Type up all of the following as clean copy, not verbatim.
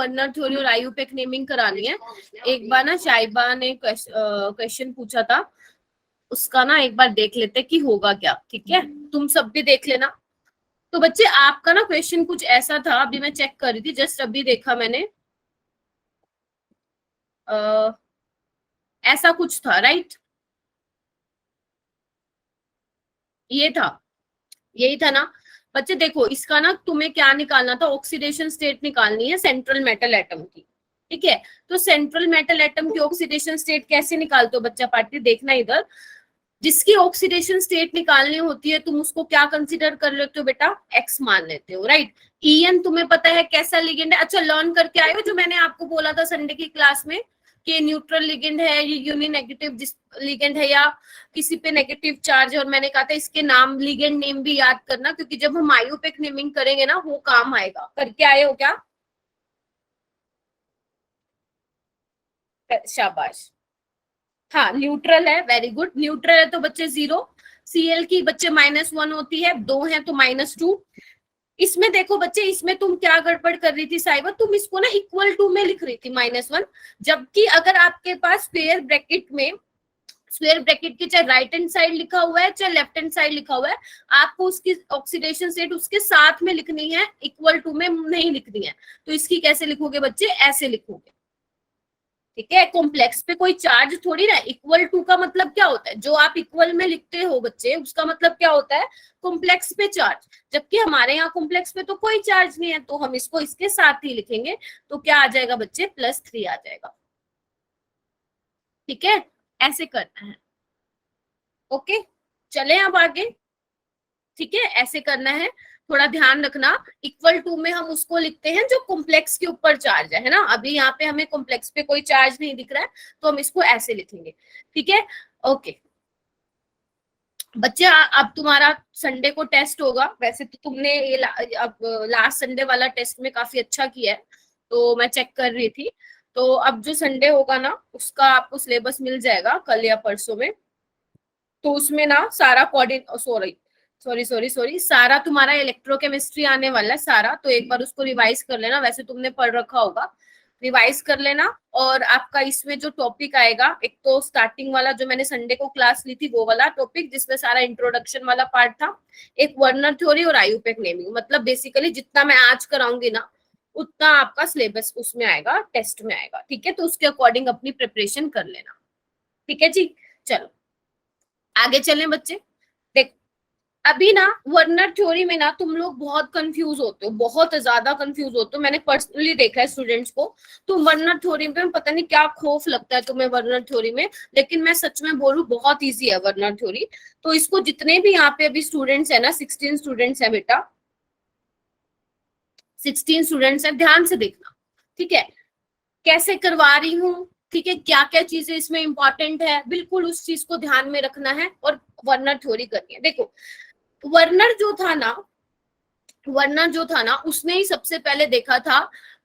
Werner theory और IUPAC naming करानी है। एक बार ना शाइबा ने क्वेश्चन पूछा था, उसका ना एक बार देख लेते कि होगा क्या, ठीक है? तुम सब भी देख लेना। तो बच्चे आपका ना क्वेश्चन कुछ ऐसा था, अभी मैं चेक कर रही थी, जस्ट अभी देखा मैंने, ऐसा कुछ था, राइट? ये था, यही था ना बच्चे। देखो इसका ना तुम्हें क्या निकालना था, ऑक्सीडेशन स्टेट निकालनी है सेंट्रल मेटल एटम की, ठीक है? तो सेंट्रल मेटल एटम की ऑक्सीडेशन स्टेट कैसे निकालते हो बच्चा पार्टी, देखना इधर। जिसकी ऑक्सीडेशन स्टेट निकालनी होती है तुम उसको क्या कंसीडर कर लेते हो बेटा, एक्स मान लेते हो, राइट? ईएन तुम्हें पता है कैसा लिगेंड है, अच्छा लर्न करके आए हो जो मैंने आपको बोला था संडे की क्लास में कि न्यूट्रल लिगेंड है, ये यूनिनेगेटिव लिगेंड है या किसी पे नेगेटिव चार्ज है, और मैंने कहा था इसके नाम, लिगेंड नेम भी याद करना, क्योंकि जब हम आईयूपैक नेमिंग करेंगे ना वो काम आएगा। करके आए हो क्या? शाबाश। हाँ न्यूट्रल है, वेरी गुड। न्यूट्रल है तो बच्चे 0, सीएल की बच्चे -1 होती है, 2 है तो -2। इसमें देखो बच्चे, इसमें तुम क्या गड़बड़ कर रही थी साइबर, तुम इसको ना इक्वल टू में लिख रही थी -1, जबकि अगर आपके पास स्क्वायर ब्रैकेट में, स्क्वायर ब्रैकेट के चाहे राइट हैंड साइड लिखा हुआ है चाहे लेफ्ट हैंड साइड लिखा हुआ है, आपको उसकी ऑक्सीडेशन स्टेट उसके साथ में लिखनी है, इक्वल टू में नहीं लिखनी है। तो इसकी कैसे लिखोगे बच्चे, ऐसे लिखोगे, ठीक है? कॉम्प्लेक्स पे कोई चार्ज थोड़ी ना, इक्वल टू का मतलब क्या होता है, जो आप इक्वल में लिखते हो बच्चे उसका मतलब क्या होता है, कॉम्प्लेक्स पे चार्ज। जबकि हमारे यहाँ कॉम्प्लेक्स पे तो कोई चार्ज नहीं है, तो हम इसको इसके साथ ही लिखेंगे, तो क्या आ जाएगा बच्चे, +3 आ जाएगा, ठीक है? ऐसे करना है, ओके? चले अब आगे, ठीक है? ऐसे करना है, थोड़ा ध्यान रखना। इक्वल टू में हम उसको लिखते हैं जो कॉम्प्लेक्स के ऊपर चार्ज है ना। अभी यहाँ पे हमें कॉम्प्लेक्स पे कोई चार्ज नहीं दिख रहा है, तो हम इसको ऐसे लिखेंगे, ठीक है? ओके बच्चे, अब तुम्हारा संडे को टेस्ट होगा। वैसे तो तुमने ये अब लास्ट संडे वाला टेस्ट में काफी अच्छा किया है, तो मैं चेक कर रही थी। तो अब जो संडे होगा ना उसका आपको सिलेबस मिल जाएगा कल या परसों में। तो उसमें ना सारा सॉरी सॉरी सॉरी सॉरी सारा तुम्हारा इलेक्ट्रोकेमिस्ट्री आने वाला है सारा, तो एक बार उसको रिवाइज कर लेना। वैसे तुमने पढ़ रखा होगा, रिवाइज कर लेना। और आपका इसमें जो टॉपिक आएगा, एक तो स्टार्टिंग वाला जो मैंने संडे को क्लास ली थी वो वाला टॉपिक जिसमें सारा इंट्रोडक्शन वाला पार्ट था, एक वर्नर थ्योरी और आईयूपैक नेमिंग। मतलब बेसिकली जितना मैं आज कराऊंगी ना उतना आपका सिलेबस उसमें आएगा, टेस्ट में आएगा, ठीक है? तो उसके अकॉर्डिंग अपनी प्रिपरेशन कर लेना, ठीक है जी? चलो आगे चलें बच्चे। देख अभी ना वर्नर थ्योरी में ना तुम लोग बहुत कंफ्यूज होते हो, बहुत ज्यादा कंफ्यूज होते हो। मैंने पर्सनली देखा है स्टूडेंट्स को। तो वर्नर थ्योरी में पता नहीं क्या खौफ लगता है तुम्हें वर्नर थ्योरी में, लेकिन मैं सच में बोलूं बहुत इजी है वर्नर थ्योरी। तो इसको जितने भी यहाँ पे अभी स्टूडेंट्स है ना, 16 स्टूडेंट्स है बेटा, 16 स्टूडेंट्स है, ध्यान से देखना, ठीक है? कैसे करवा रही हूँ, ठीक है? क्या क्या चीजें इसमें इंपॉर्टेंट है, बिल्कुल उस चीज को ध्यान में रखना है और वर्नर थ्योरी करनी है। देखो वर्नर जो था ना, वर्नर जो था ना उसने ही सबसे पहले देखा था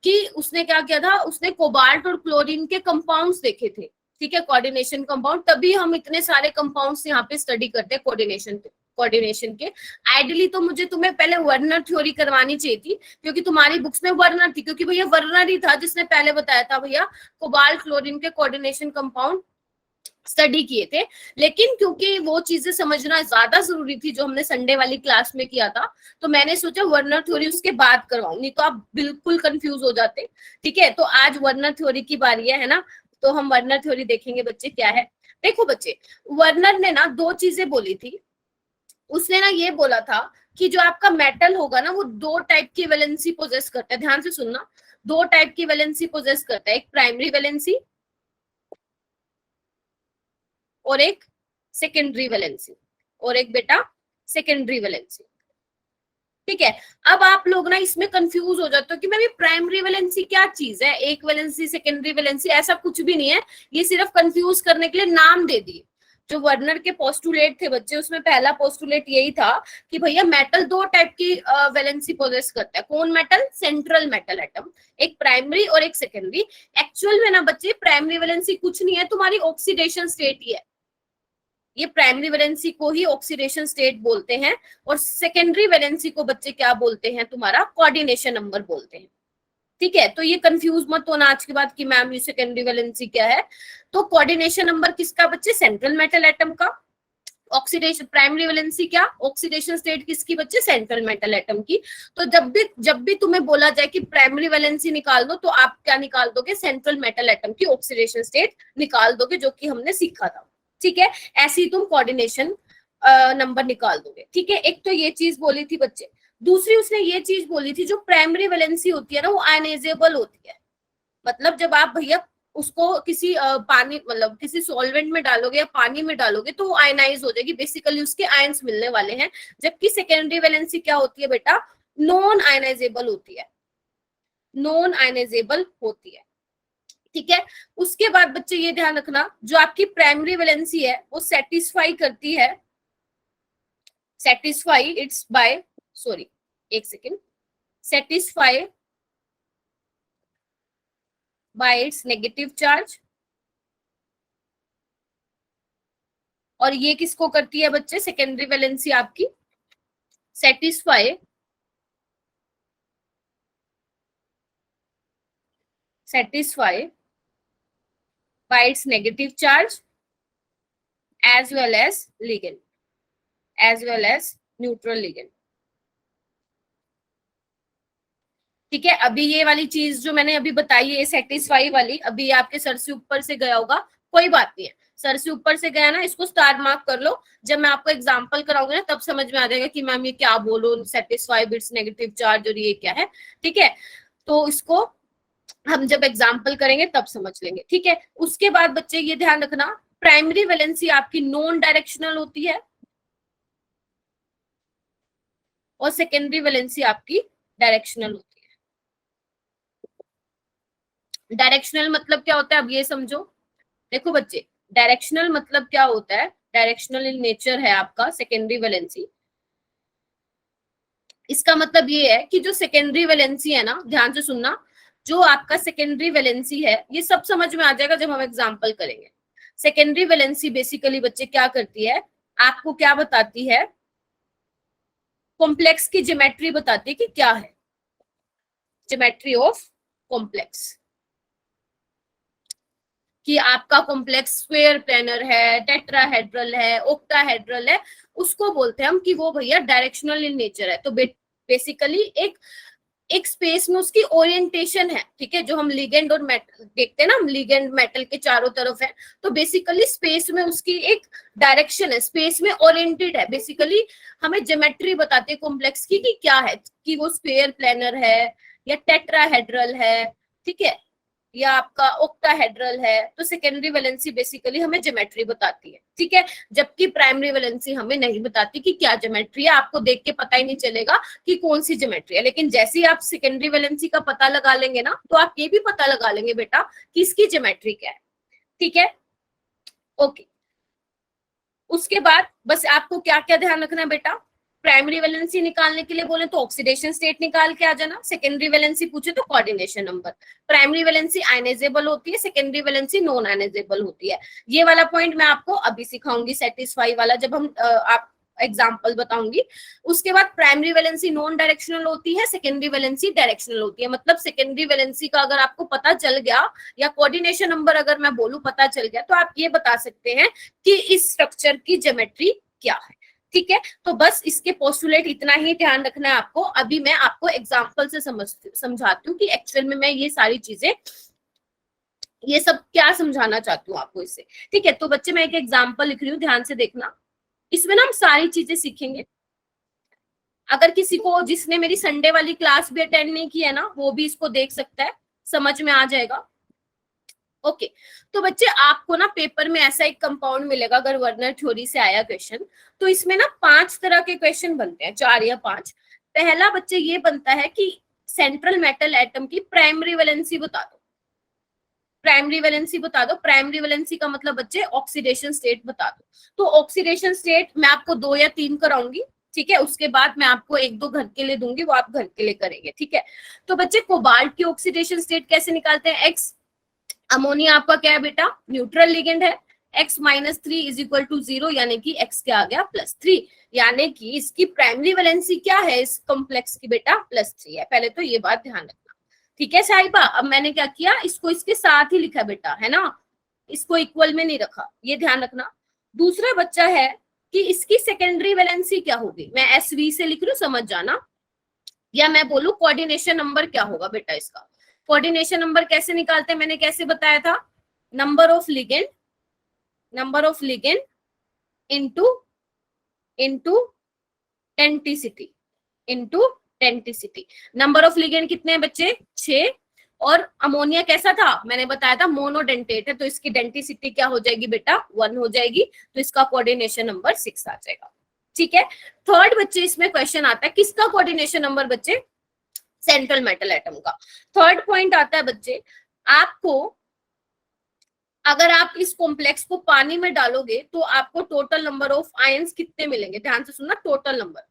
कि उसने क्या किया था, उसने कोबाल्ट और क्लोरीन के कंपाउंड्स देखे थे, ठीक है? कोऑर्डिनेशन कंपाउंड, तभी हम इतने सारे कंपाउंड्स यहाँ पे स्टडी करते हैं कोऑर्डिनेशन के। आइडियली तो मुझे तुम्हें पहले वर्नर थ्योरी करवानी चाहिए थी, क्योंकि तुम्हारी बुक्स में वर्नर थी, क्योंकि भैया वर्नर ही था जिसने पहले बताया था भैया कोबाल्ट क्लोरीन के कोऑर्डिनेशन कंपाउंड स्टडी किए थे। लेकिन क्योंकि वो चीजें समझना ज्यादा जरूरी थी जो हमने संडे वाली क्लास में किया था, तो मैंने सोचा वर्नर थ्योरी उसके बाद करवाऊं, नहीं तो आप बिल्कुल कंफ्यूज हो जाते, ठीक है? तो आज वर्नर थ्योरी की बारी है ना, तो हम वर्नर थ्योरी देखेंगे बच्चे क्या है। देखो बच्चे, वर्नर ने ना दो चीजें बोली थी। उसने ना ये बोला था कि जो आपका मेटल होगा ना वो दो टाइप की वैलेंसी पोजेस करता है, ध्यान से सुनना, दो टाइप की वैलेंसी पोजेस करता है, एक प्राइमरी वैलेंसी और एक सेकेंडरी वैलेंसी, और एक बेटा सेकेंडरी वैलेंसी, ठीक है? अब आप लोग ना इसमें कंफ्यूज हो जाते हो कि मैम प्राइमरी वैलेंसी क्या चीज है, एक वैलेंसी सेकेंडरी वैलेंसी, ऐसा कुछ भी नहीं है। ये सिर्फ कंफ्यूज करने के लिए नाम दे दिए। जो वर्नर के पोस्टुलेट थे बच्चे, उसमें पहला पोस्टुलेट यही था कि भैया मेटल दो टाइप की वैलेंसी पोजेस करता है। कौन मेटल? सेंट्रल मेटल एटम, एक प्राइमरी और एक सेकेंडरी। एक्चुअल में ना बच्चे प्राइमरी वैलेंसी कुछ नहीं है, तुम्हारी ऑक्सीडेशन स्टेट ही है। ये प्राइमरी वैलेंसी को ही ऑक्सीडेशन स्टेट बोलते हैं, और सेकेंडरी वैलेंसी को बच्चे क्या बोलते हैं, तुम्हारा कोऑर्डिनेशन नंबर बोलते हैं, ठीक है, तो ये कंफ्यूज मत होना आज के बाद कि मैम ये सेकेंडरी वैलेंसी क्या है। तो कोऑर्डिनेशन नंबर किसका बच्चे, सेंट्रल मेटल एटम का। ऑक्सीडेशन प्राइमरी वैलेंसी क्या, ऑक्सीडेशन स्टेट किसकी बच्चे, सेंट्रल मेटल एटम की। तो जब भी तुम्हें बोला जाए कि प्राइमरी वैलेंसी निकाल दो, तो आप क्या निकाल दोगे, सेंट्रल मेटल एटम की ऑक्सीडेशन स्टेट निकाल दोगे, जो कि हमने सीखा था। ठीक है, ऐसे ही तुम कोऑर्डिनेशन नंबर निकाल दोगे। ठीक है, एक तो ये चीज बोली थी बच्चे। दूसरी उसने ये चीज बोली थी, जो प्राइमरी वैलेंसी होती है ना, वो आयनाइजेबल होती है। मतलब जब आप भैया उसको किसी पानी मतलब किसी सॉल्वेंट में डालोगे या पानी में डालोगे, तो वो आयनाइज हो जाएगी, बेसिकली उसके आयंस मिलने वाले हैं। जबकि सेकेंडरी वैलेंसी क्या होती है बेटा, नॉन आयनाइजेबल होती है, नॉन आयनाइजेबल होती है। ठीक है, उसके बाद बच्चे ये ध्यान रखना, जो आपकी प्राइमरी वैलेंसी है वो सेटिस्फाई करती है, सेटिस्फाई इट्स बाय, सॉरी एक second, satisfy by its negative charge. और ये किसको करती है बच्चे, सेकेंडरी वैलेंसी आपकी satisfy by its negative charge as well as ligand, as well as neutral ligand. ठीक है, अभी ये वाली चीज जो मैंने अभी बताई है, सेटिस्फाई वाली, अभी आपके सर से ऊपर से गया होगा, कोई बात नहीं है, सर से ऊपर से गया ना, इसको स्टार मार्क कर लो। जब मैं आपको एग्जांपल कराऊंगी ना, तब समझ में आ जाएगा कि मैम ये क्या बोलो, सेटिस्फाई बिट्स नेगेटिव चार्ज और ये क्या है। ठीक है, तो इसको हम जब एग्जाम्पल करेंगे तब समझ लेंगे। ठीक है, उसके बाद बच्चे ये ध्यान रखना, प्राइमरी वैलेंसी आपकी नॉन डायरेक्शनल होती है और सेकेंडरी वैलेंसी आपकी डायरेक्शनल होती है। डायरेक्शनल मतलब क्या होता है, अब ये समझो। देखो बच्चे, डायरेक्शनल मतलब क्या होता है, डायरेक्शनल इन नेचर है आपका सेकेंडरी वैलेंसी। इसका मतलब ये है कि जो सेकेंडरी वैलेंसी है ना, ध्यान से सुनना, जो आपका सेकेंडरी वैलेंसी है, ये सब समझ में आ जाएगा जब हम एग्जांपल करेंगे। सेकेंडरी वैलेंसी बेसिकली बच्चे क्या करती है, आपको क्या बताती है, कॉम्प्लेक्स की ज्योमेट्री बताती है कि क्या है, ज्योमेट्री ऑफ कॉम्प्लेक्स, कि आपका कॉम्प्लेक्स स्क्वायर प्लेनर है, टेट्राहेड्रल है, ऑक्टाहेड्रल है, उसको बोलते हैं हम कि वो भैया डायरेक्शनल इन नेचर है। तो बेसिकली एक स्पेस में उसकी ओरिएंटेशन है। ठीक है, जो हम लिगेंड और मेटल देखते हैं ना, हम लिगेंड मेटल के चारों तरफ है, तो बेसिकली स्पेस में उसकी एक डायरेक्शन है, स्पेस में ओरिएंटेड है। बेसिकली हमें ज्योमेट्री बताते हैं कॉम्प्लेक्स की कि क्या है, कि वो स्क्वायर प्लेनर है या टेट्राहेड्रल है, ठीक है, या आपका ऑक्टाहेड्रल है। तो सेकेंडरी वैलेंसी बेसिकली हमें ज्योमेट्री बताती है। ठीक है, जबकि प्राइमरी वैलेंसी हमें नहीं बताती कि क्या ज्योमेट्री है, आपको देख के पता ही नहीं चलेगा कि कौन सी ज्योमेट्री है। लेकिन जैसे ही आप सेकेंडरी वैलेंसी का पता लगा लेंगे ना, तो आप ये भी पता लगा लेंगे बेटा कि इसकी ज्योमेट्री क्या है। ठीक है, ओके। उसके बाद बस आपको क्या क्या ध्यान रखना है बेटा, प्राइमरी वैलेंसी निकालने के लिए बोले तो ऑक्सीडेशन स्टेट निकाल के आ जाना, सेकेंडरी वैलेंसी पूछे तो coordination number. Primary valency ionisable होती है, सेकेंडरी वैलेंसी नॉन आयनाइजेबल होती है। ये वाला पॉइंट मैं आपको अभी सिखाऊंगी, सेटिस्फाई वाला, जब हम आप एग्जाम्पल बताऊंगी। उसके बाद प्राइमरी वैलेंसी नॉन डायरेक्शनल होती है, सेकेंडरी वैलेंसी डायरेक्शनल होती है। मतलब सेकेंडरी वैलेंसी का अगर आपको पता चल गया, या कोऑर्डिनेशन नंबर अगर मैं बोलूं पता चल गया, तो आप ये बता सकते हैं कि इस स्ट्रक्चर की ज्योमेट्री क्या है। ठीक है, तो बस इसके पोस्टुलेट इतना ही ध्यान रखना है आपको। अभी मैं आपको एग्जाम्पल से समझाती हूँ कि एक्चुअल में मैं ये सारी चीजें, ये सब क्या समझाना चाहती हूँ आपको इससे। ठीक है, तो बच्चे मैं एक एग्जाम्पल लिख रही हूँ, ध्यान से देखना। इसमें ना हम सारी चीजें सीखेंगे। अगर किसी को, जिसने मेरी संडे वाली क्लास भी अटेंड नहीं की है ना, वो भी इसको देख सकता है, समझ में आ जाएगा। ओके, तो बच्चे आपको ना पेपर में ऐसा एक कंपाउंड मिलेगा, अगर वर्नर थ्योरी से आया क्वेश्चन, तो इसमें ना 5 तरह के क्वेश्चन बनते हैं, 4 या 5। पहला बच्चे ये बनता है कि सेंट्रल मेटल एटम की प्राइमरी वैलेंसी बता दो। प्राइमरी वैलेंसी बता दो। प्राइमरी वैलेंसी का मतलब बच्चे ऑक्सीडेशन स्टेट बता दो। तो ऑक्सीडेशन स्टेट मैं आपको 2 या 3 कराऊंगी। ठीक है, उसके बाद मैं आपको 1-2 घर के लिए दूंगी, वो आप घर के लिए करेंगे। ठीक है, तो बच्चे कोबाल्ट की ऑक्सीडेशन स्टेट कैसे निकालते हैं, एक्स। अमोनिया आपका क्या है बेटा, न्यूट्रल लिगेंड है, x minus 3 is equal to 0, यानी कि x क्या आ गया, +3। यानी कि इसकी प्राइमरी वैलेंसी क्या है इस कॉम्प्लेक्स की बेटा, +3 है। पहले तो ये बात ध्यान रखना। ठीक है साहिबा, अब मैंने क्या किया, इसको इसके साथ ही लिखा बेटा, है ना, इसको इक्वल में नहीं रखा, ये ध्यान रखना। दूसरा बच्चा है कि इसकी सेकेंडरी वैलेंसी क्या होगी, मैं SV से लिख रही हूँ, समझ जाना, या मैं बोलूं कोऑर्डिनेशन नंबर क्या होगा बेटा इसका। कोऑर्डिनेशन नंबर कैसे निकालते हैं, मैंने कैसे बताया था, number of ligand into denticity, number of ligand कितने हैं बच्चे, 6, और अमोनिया कैसा था, मैंने बताया था मोनोडेंटेट है, तो इसकी डेंटिसिटी क्या हो जाएगी बेटा, 1 हो जाएगी, तो इसका कोऑर्डिनेशन नंबर 6 आ जाएगा। ठीक है, थर्ड बच्चे इसमें क्वेश्चन आता है, किसका कोऑर्डिनेशन नंबर बच्चे, सेंट्रल मेटल एटम का। थर्ड पॉइंट आता है बच्चे, आपको अगर आप इस कॉम्प्लेक्स को पानी में डालोगे तो आपको टोटल नंबर ऑफ आयंस कितने मिलेंगे, ध्यान से सुनना, टोटल नंबर।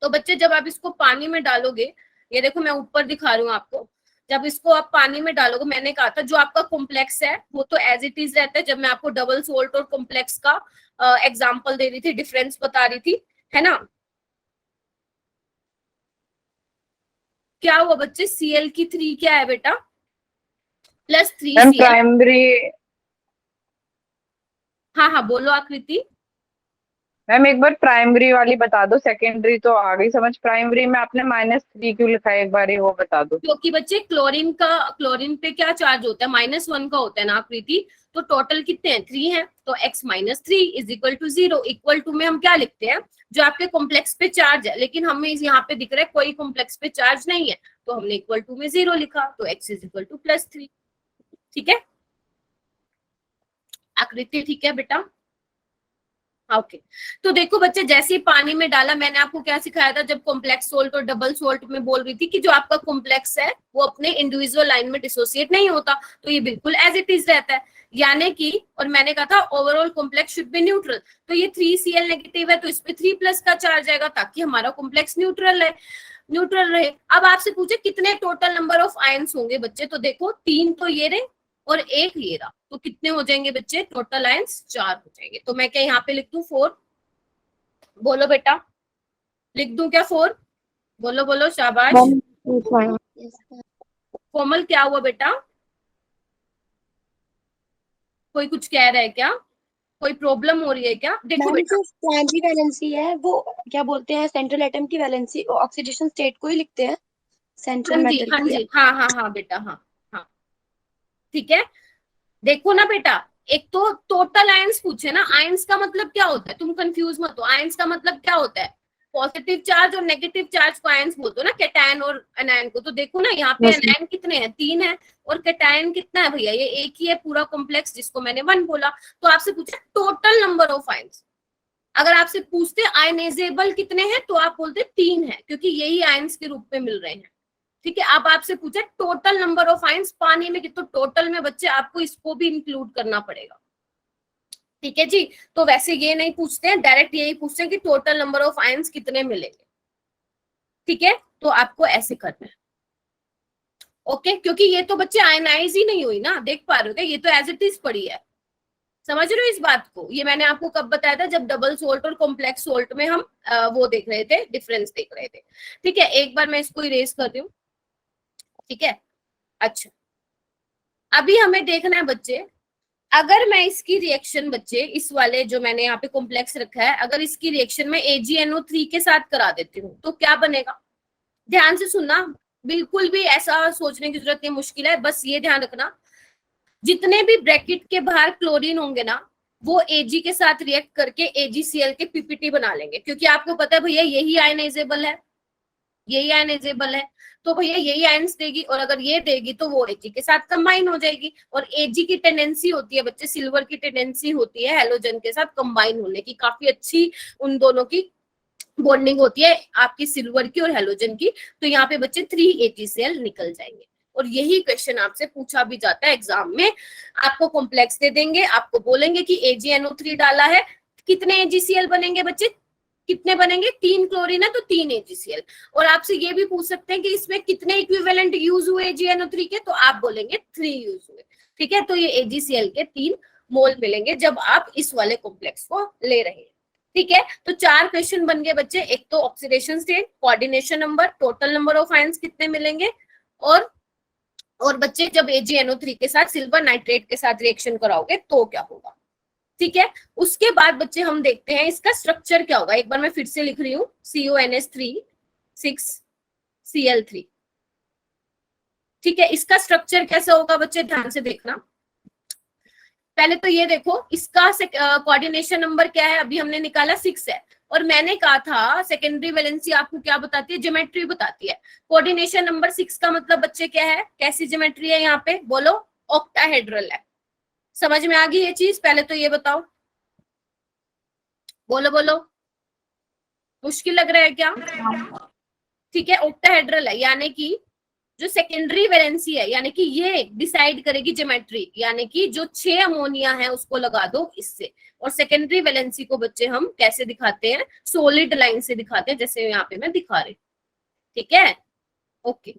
तो बच्चे जब आप इसको पानी में डालोगे, ये देखो मैं ऊपर दिखा रही हूँ आपको, जब इसको आप पानी में डालोगे, मैंने कहा था जो आपका कॉम्प्लेक्स है वो तो एज इट इज रहता है, जब मैं आपको डबल सोल्ट और कॉम्प्लेक्स का एग्जांपल दे रही थी, डिफरेंस बता रही थी, है ना। क्या हुआ बच्चे, Cl की 3 क्या है बेटा, +3 Cl। प्राइमरी, हाँ हाँ बोलो आकृति। मैम एक बार प्राइमरी वाली बता दो, सेकेंडरी तो आ गई समझ, प्राइमरी में आपने -3 क्यों लिखा है, एक बार वो बता दो। क्योंकि बच्चे क्लोरीन पे क्या चार्ज होता है, -1 का होता है ना आकृति, तो टोटल कितने हैं, 3 हैं, तो x - 3 = 0। इक्वल टू में हम क्या लिखते हैं, जो आपके कॉम्प्लेक्स पे चार्ज है, लेकिन हमें यहाँ पे दिख रहा है कोई कॉम्प्लेक्स पे चार्ज नहीं है, तो हमने इक्वल टू में 0 लिखा, तो x = +3। ठीक है आकृति, ठीक है बेटा, ओके। तो देखो बच्चे, जैसे ही पानी में डाला, मैंने आपको क्या सिखाया था, जब कॉम्प्लेक्स सोल्ट और डबल सोल्ट में बोल रही थी कि जो आपका कॉम्प्लेक्स है वो अपने इंडिविजुअल लाइन में डिसोसिएट नहीं होता, तो ये बिल्कुल एज इट इज रहता है, यानी कि, और मैंने कहा था overall complex should be neutral, तो ये 3Cl नेगेटिव है, तो इसमें 3+ का चार्ज आएगा, ताकि हमारा कॉम्प्लेक्स न्यूट्रल रहे। अब आपसे पूछे कितने टोटल नंबर ऑफ आयंस होंगे बच्चे, तो देखो 3 तो ये रहे और 1 ये रहा, तो कितने हो जाएंगे बच्चे, टोटल आयंस 4 हो जाएंगे। तो मैं क्या यहाँ पे लिख दूं 4, बोलो बेटा, लिख दूं क्या 4, बोलो बोलो, शाबाश। कोमल क्या हुआ बेटा, कोई कुछ कह रहा है क्या, कोई प्रॉब्लम हो रही है क्या, देखो बेटा, जो प्राइमरी वैलेंसी है वो क्या बोलते हैं, सेंट्रल एटम की वैलेंसी ऑक्सीडेशन स्टेट को ही लिखते हैं, सेंट्रल हाँ जी मेटल हाँ की। जी, हाँ हाँ हाँ बेटा, हाँ हाँ ठीक है। देखो ना बेटा, एक तो टोटल आयंस पूछे ना, आयंस का मतलब क्या होता है, तुम कंफ्यूज मत हो, आयंस का मतलब क्या होता है, पॉजिटिव चार्ज और नेगेटिव चार्ज को आयंस बोलते हो ना, कैटायन और एनायन को। तो देखो ना यहाँ पे एनायन कितने हैं, 3 है, और कैटायन कितना है भैया, ये एक ही है पूरा कॉम्प्लेक्स, जिसको मैंने 1 बोला। तो आपसे पूछा टोटल नंबर ऑफ आयंस, अगर आपसे पूछते आयनाइजेबल कितने हैं, तो आप बोलते 3 है, क्योंकि यही आयंस के रूप में मिल रहे हैं। ठीक है, अब आपसे पूछा टोटल नंबर ऑफ आयंस पानी में, तो टोटल में बच्चे आपको इसको भी इंक्लूड करना पड़ेगा। ठीक है जी, तो वैसे ये नहीं पूछते हैं, डायरेक्ट यही पूछते हैं कि टोटल नंबर ऑफ आयंस कितने मिलेंगे। ठीक है, तो आपको ऐसे करना है, ओके, क्योंकि ये तो बच्चे आयनाइज ही नहीं हुई ना, देख पा रहे हो क्या, ये तो एज इट इज पड़ी है, समझ रहे हो इस बात को। ये मैंने आपको कब बताया था, जब डबल सोल्ट और कॉम्प्लेक्स सोल्ट में हम वो देख रहे थे, डिफरेंस देख रहे थे। ठीक है, एक बार मैं इसको इरेज कर रही हूँ। ठीक है, अच्छा, अभी हमें देखना है बच्चे, अगर मैं इसकी रिएक्शन बच्चे, इस वाले जो मैंने यहाँ पे कॉम्प्लेक्स रखा है, अगर इसकी रिएक्शन में AgNO3 के साथ करा देती हूँ, तो क्या बनेगा, ध्यान से सुनना, बिल्कुल भी ऐसा सोचने की जरूरत नहीं, मुश्किल है, बस ये ध्यान रखना, जितने भी ब्रैकेट के बाहर क्लोरीन होंगे ना, वो Ag के साथ रिएक्ट करके AgCl के PPT बना लेंगे, क्योंकि आपको पता है भैया यही आयनाइजेबल है, यही आयनाइजेबल है, तो भैया यही आयंस देगी, और अगर ये देगी तो वो Ag के साथ कंबाइन हो जाएगी। और Ag की टेंडेंसी होती है बच्चे, सिल्वर की टेंडेंसी होती है हेलोजन के साथ कंबाइन होने की, काफी अच्छी उन दोनों की बॉन्डिंग होती है, आपकी सिल्वर की और हेलोजन की। तो यहाँ पे बच्चे 3 AgCl निकल जाएंगे, और यही क्वेश्चन आपसे पूछा भी जाता है एग्जाम में, आपको कॉम्प्लेक्स दे देंगे, आपको बोलेंगे कि AgNO3 डाला है, कितने AgCl बनेंगे बच्चे, कितने बनेंगे, 3 क्लोरीन है तो 3 AgCl। और आपसे ये भी पूछ सकते हैं कि इसमें कितने इक्विवेलेंट यूज हुए AgNO3 के, तो आप बोलेंगे 3 यूज हुए। ठीक है, तो ये AgCl के 3 मोल मिलेंगे जब आप इस वाले कॉम्प्लेक्स को ले रहे हैं। ठीक है, तो 4 क्वेश्चन बन गए बच्चे, एक तो oxidation state, coordination number, total number of ions कितने मिलेंगे, और और बच्चे जब AgNO3 के साथ सिल्वर नाइट्रेट के साथ रिएक्शन कराओगे तो क्या होगा, ठीक है। उसके बाद बच्चे हम देखते हैं इसका स्ट्रक्चर क्या होगा। एक बार मैं फिर से लिख रही हूँ, CONH3 6Cl3, ठीक है। इसका स्ट्रक्चर कैसा होगा बच्चे, ध्यान से देखना। पहले तो ये देखो, इसका कोऑर्डिनेशन नंबर क्या है, अभी हमने निकाला 6 है, और मैंने कहा था सेकेंडरी वैलेंसी आपको क्या बताती है, ज्योमेट्री बताती है। कोऑर्डिनेशन नंबर 6 का मतलब बच्चे क्या है, कैसी ज्योमेट्री है यहाँ पे, बोलो, ऑक्टाहेड्रल है। समझ में आ गई ये चीज, पहले तो ये बताओ, बोलो बोलो, मुश्किल लग रहा है क्या, ठीक है। ऑक्टाहेड्रल है, यानी कि जो सेकेंडरी वैलेंसी है, यानी कि ये डिसाइड करेगी ज्योमेट्री, यानी कि जो 6 अमोनिया है उसको लगा दो इससे। और सेकेंडरी वैलेंसी को बच्चे हम कैसे दिखाते हैं, सॉलिड लाइन से दिखाते हैं, जैसे यहाँ पे मैं दिखा रही, ठीक है, ओके।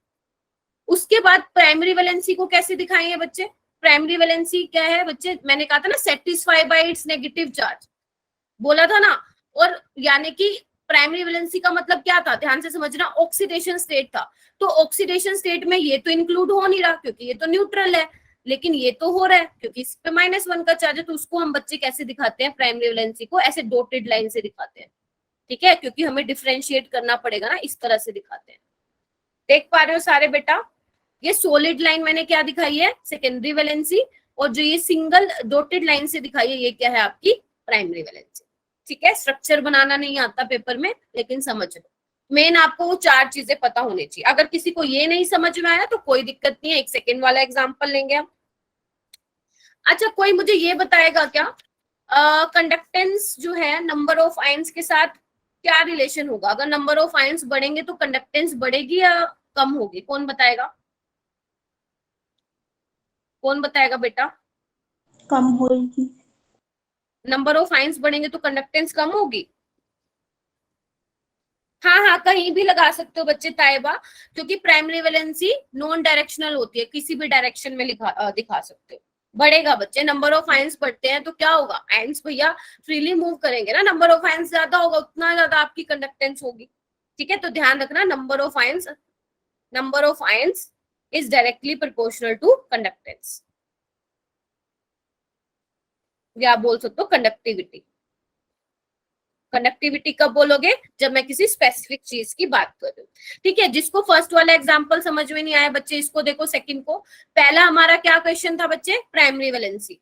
उसके बाद प्राइमरी वैलेंसी को कैसे दिखाएंगे बच्चे, प्राइमरी वैलेंसी क्या है बच्चे, मैंने कहा था ना, satisfy by its negative charge, बोला था ना। और यानी कि प्राइमरी वैलेंसी का मतलब क्या था, ध्यान से समझना, ऑक्सीडेशन स्टेट था। तो ऑक्सीडेशन स्टेट में ये तो इंक्लूड हो नहीं रहा क्योंकि ये तो न्यूट्रल है, लेकिन ये तो हो रहा है क्योंकि इस पे -1 का चार्ज है। तो उसको हम बच्चे कैसे दिखाते हैं, प्राइमरी वैलेंसी को ऐसे डॉटेड लाइन से दिखाते हैं, ठीक है, क्योंकि हमें डिफरेंशिएट करना पड़ेगा ना, इस तरह से दिखाते हैं। देख पा रहे हो सारे बेटा, ये सॉलिड लाइन मैंने क्या दिखाई है, सेकेंडरी वैलेंसी, और जो ये सिंगल डॉटेड लाइन से दिखाई है, ये क्या है आपकी प्राइमरी वैलेंसी, ठीक है। स्ट्रक्चर बनाना नहीं आता पेपर में, लेकिन समझ लो, मेन आपको वो 4 चीजें पता होनी चाहिए। अगर किसी को ये नहीं समझ में आया तो कोई दिक्कत नहीं है, एक सेकेंड वाला एग्जांपल लेंगे हम। अच्छा, कोई मुझे ये बताएगा क्या, कंडक्टेंस जो है नंबर ऑफ आयंस के साथ क्या रिलेशन होगा, अगर नंबर ऑफ आयंस बढ़ेंगे तो कंडक्टेंस बढ़ेगी या कम होगी, कौन बताएगा, कौन बताएगा बेटा, कम होगी। नंबर ऑफ आयंस बढ़ेंगे तो कंडक्टेंस कम होगी। हाँ हाँ, कहीं भी लगा सकते हो बच्चे ताइबा, क्योंकि प्राइमरी वैलेंसी नॉन डायरेक्शनल होती है, किसी भी डायरेक्शन में दिखा सकते हो। बढ़ेगा बच्चे, नंबर ऑफ आयंस बढ़ते हैं तो क्या होगा, आयंस भैया फ्रीली मूव करेंगे ना, नंबर ऑफ आयंस ज्यादा होगा उतना ज्यादा आपकी कंडक्टेंस होगी, ठीक है। तो ध्यान रखना, number of ions is directly proportional to conductance, या आप बोल सकते हो कंडक्टिविटी। कंडक्टिविटी कब बोलोगे, जब मैं किसी स्पेसिफिक चीज की बात कर रही हूँ, ठीक है। जिसको फर्स्ट वाला एग्जांपल समझ में नहीं आया बच्चे, इसको देखो सेकंड को। पहला हमारा क्या क्वेश्चन था बच्चे, प्राइमरी वैलेंसी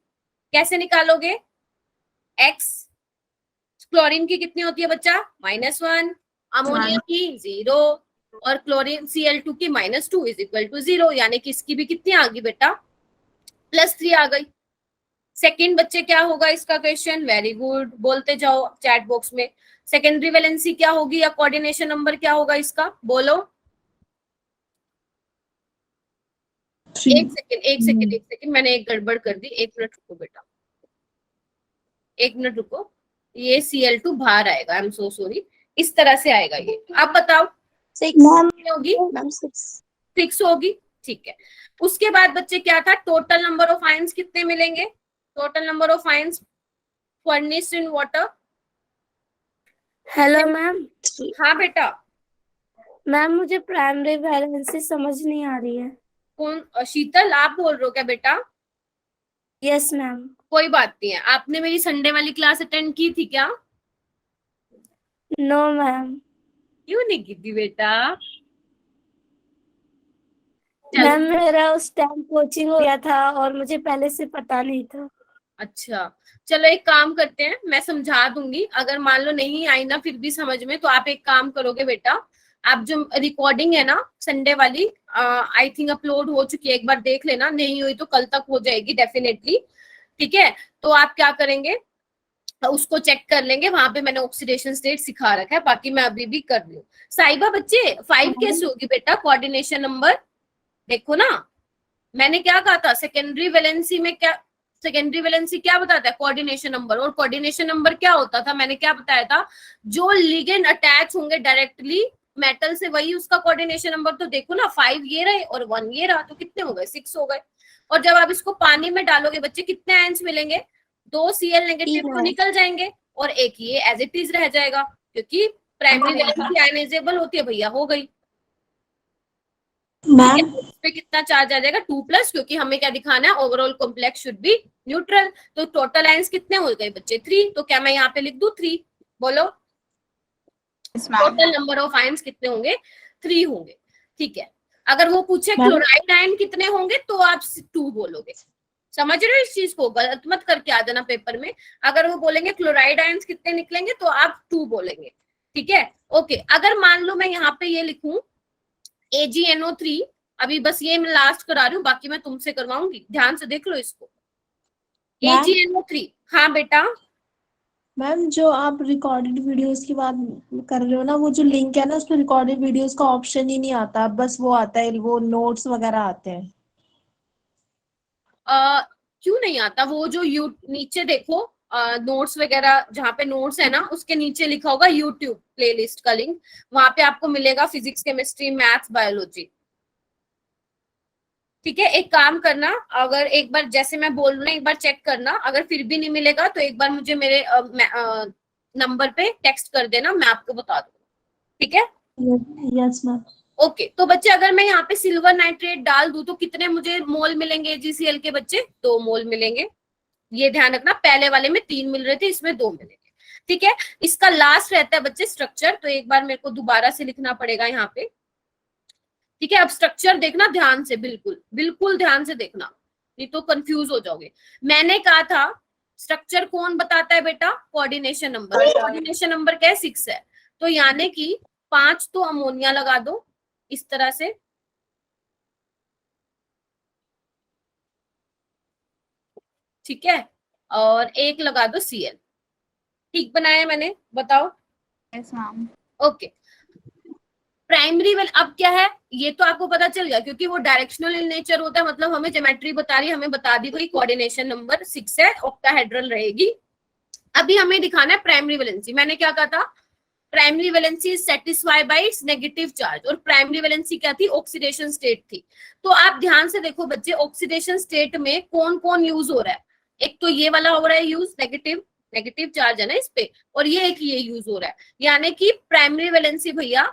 कैसे निकालोगे, x क्लोरीन की कितनी होती है बच्चा, -1, अमोनिया की 0, और क्लोरीन Cl2 की -2 इज इक्वल टू 0, यानी कि इसकी भी कितनी आ गई बेटा, +3 आ गई। सेकंड बच्चे क्या होगा इसका क्वेश्चन, वेरी गुड, बोलते जाओ चैट बॉक्स में। सेकेंडरी वैलेंसी क्या होगी या कोऑर्डिनेशन नंबर क्या होगा इसका, बोलो। एक सेकंड, मैंने एक गड़बड़ कर दी, 1 मिनट रुको बेटा, 1 मिनट रुको। ये Cl2 बाहर आएगा, आई एम सो सॉरी, इस तरह से आएगा ये। आप बताओ 6 होगी, मैम 6 होगी, ठीक है। उसके बाद बच्चे क्या था, टोटल नंबर ऑफ आयंस कितने मिलेंगे, total number of ions furnished in water. Hello ma'am. हाँ बेटा, मैम मुझे प्राइमरी वैलेंसी समझ नहीं आ रही है। कौन, शीतल आप बोल रहे हो क्या बेटा, यस मैम। कोई बात नहीं है, आपने मेरी संडे वाली क्लास अटेंड की थी क्या, नो मैम। क्यों नहीं की थी बेटा, मैम मेरा उस टाइम कोचिंग हो गया था और मुझे पहले से पता नहीं था। अच्छा, चलो एक काम करते हैं, मैं समझा दूंगी, अगर मान लो नहीं आई ना फिर भी समझ में, तो आप एक काम करोगे बेटा, आप जो रिकॉर्डिंग है ना संडे वाली, आई थिंक अपलोड हो चुकी है, एक बार देख लेना, नहीं हुई तो कल तक हो जाएगी डेफिनेटली, ठीक है। तो आप क्या करेंगे, उसको चेक कर लेंगे, वहां पे मैंने ऑक्सीडेशन स्टेट सिखा रखा है, बाकी मैं अभी भी कर रही हूँ। साइबा बच्चे 5 कैसे होगी बेटा, कोऑर्डिनेशन नंबर देखो ना, मैंने क्या कहा था, सेकेंडरी वैलेंसी में क्या, सेकेंडरी वैलेंसी क्या बताता है, कोऑर्डिनेशन नंबर, और कोऑर्डिनेशन नंबर क्या होता था, मैंने क्या बताया था, जो लिगेंड अटैच होंगे डायरेक्टली मेटल से वही उसका कोऑर्डिनेशन नंबर। तो देखो ना, 5 ये रहे और 1 ये रहा, तो कितने हो गए, 6 हो गए। और जब आप इसको पानी में डालोगे बच्चे, कितने आयंस मिलेंगे, 2 Cl नेगेटिव तो निकल जाएंगे और एक ये एज इट इज रह जाएगा, क्योंकि प्राइमरी वैलेंसी आयनाइजेबल होती है भैया, हो गई। मैम इस पे कितना चार्ज आ जाएगा 2+, क्योंकि हमें क्या दिखाना है, overall complex should be neutral. तो टोटल आयंस कितने हो गए बच्चे 3, तो क्या मैं यहाँ पे लिख दूं 3? बोलो टोटल नंबर ऑफ आयंस कितने होंगे, 3 होंगे। ठीक है, अगर वो पूछे मैम क्लोराइड आयन कितने होंगे तो आप 2 बोलोगे। समझ रहे हो इस चीज को, गलत मत करके आ जाना पेपर में। अगर वो बोलेंगे क्लोराइड आयंस कितने निकलेंगे तो आप 2 बोलेंगे। ठीक है, ओके। अगर मान लो मैं यहाँ पे ये लिखूं AgNO3, अभी बस ये मैं लास्ट करा रही हूँ, बाकी मैं तुमसे करवाऊंगी, ध्यान से देख लो इसको। मैम AgNO3, हाँ बेटा, मैम जो आप रिकॉर्डेड वीडियोस की बात कर रहे हो ना, वो जो लिंक है ना, उसमें रिकॉर्डेड वीडियोस का ऑप्शन ही नहीं आता, बस वो आता है, वो नोट्स वगैरह आते हैं। क्यों नहीं आता? वो जो नीचे देखो नोट्स वगैरह, जहाँ पे नोट्स है ना उसके नीचे लिखा होगा यूट्यूब प्लेलिस्ट का लिंक, वहां पे आपको मिलेगा फिजिक्स, केमिस्ट्री, मैथ्स, बायोलॉजी। ठीक है, एक काम करना, अगर एक बार जैसे मैं बोल रही हूँ एक बार चेक करना, अगर फिर भी नहीं मिलेगा तो एक बार मुझे मेरे नंबर पे टेक्स्ट कर देना, मैं आपको बता दूंगा। ठीक है, यस मैम। ओके। तो बच्चे अगर मैं यहाँ पे सिल्वर नाइट्रेट डाल दूं तो कितने मुझे मोल मिलेंगे AgCl के बच्चे? 2 मोल मिलेंगे। ये ध्यान रखना, पहले वाले में 3 मिल रहे थे, इसमें 2 मिलेंगे। ठीक है, इसका लास्ट रहता है बच्चे स्ट्रक्चर, तो एक बार मेरे को दोबारा से लिखना पड़ेगा यहाँ पे। ठीक है, अब स्ट्रक्चर देखना ध्यान से, बिल्कुल बिल्कुल ध्यान से देखना, नहीं तो कंफ्यूज हो जाओगे। मैंने कहा था स्ट्रक्चर कौन बताता है बेटा? Coordination number. कोऑर्डिनेशन नंबर क्या है? 6 है। तो यानी कि 5 तो अमोनिया लगा दो इस तरह से, ठीक है, और 1 लगा दो Cl। ठीक बनाया मैंने, बताओ? Yes ma'am. Okay. Primary well अब क्या है, ये तो आपको पता चल गया क्योंकि वो डायरेक्शनल इन नेचर होता है, मतलब हमें ज्योमेट्री बता रही है, हमें बता दी गई कोऑर्डिनेशन नंबर 6 है, ऑक्टाहेड्रल रहेगी। अभी हमें दिखाना है प्राइमरी वैलेंसी। मैंने क्या कहा था? Primary valency is satisfied by its negative charge, और प्राइमरी वैलेंसी क्या थी? ऑक्सीडेशन स्टेट थी। तो आप ध्यान से देखो बच्चे, ऑक्सीडेशन स्टेट में कौन कौन यूज हो रहा है? एक तो ये वाला हो रहा है यूज, नेगेटिव, नेगेटिव चार्ज है ना इस पे, और ये एक ये यूज हो रहा है, यानी कि प्राइमरी वैलेंसी भैया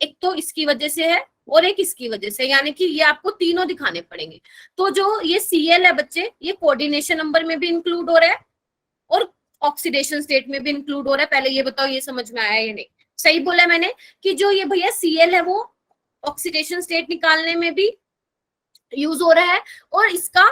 एक तो इसकी वजह से है और एक इसकी वजह से, यानी कि ये आपको तीनों दिखाने पड़ेंगे। तो जो ये Cl है बच्चे, ये कोऑर्डिनेशन नंबर में भी इंक्लूड हो रहा है और ऑक्सीडेशन स्टेट में भी इंक्लूड हो रहा है। पहले ये बताओ, ये समझ में आया या नहीं? सही बोला मैंने कि जो ये भैया Cl है वो ऑक्सीडेशन स्टेट निकालने में भी यूज हो रहा है, और इसका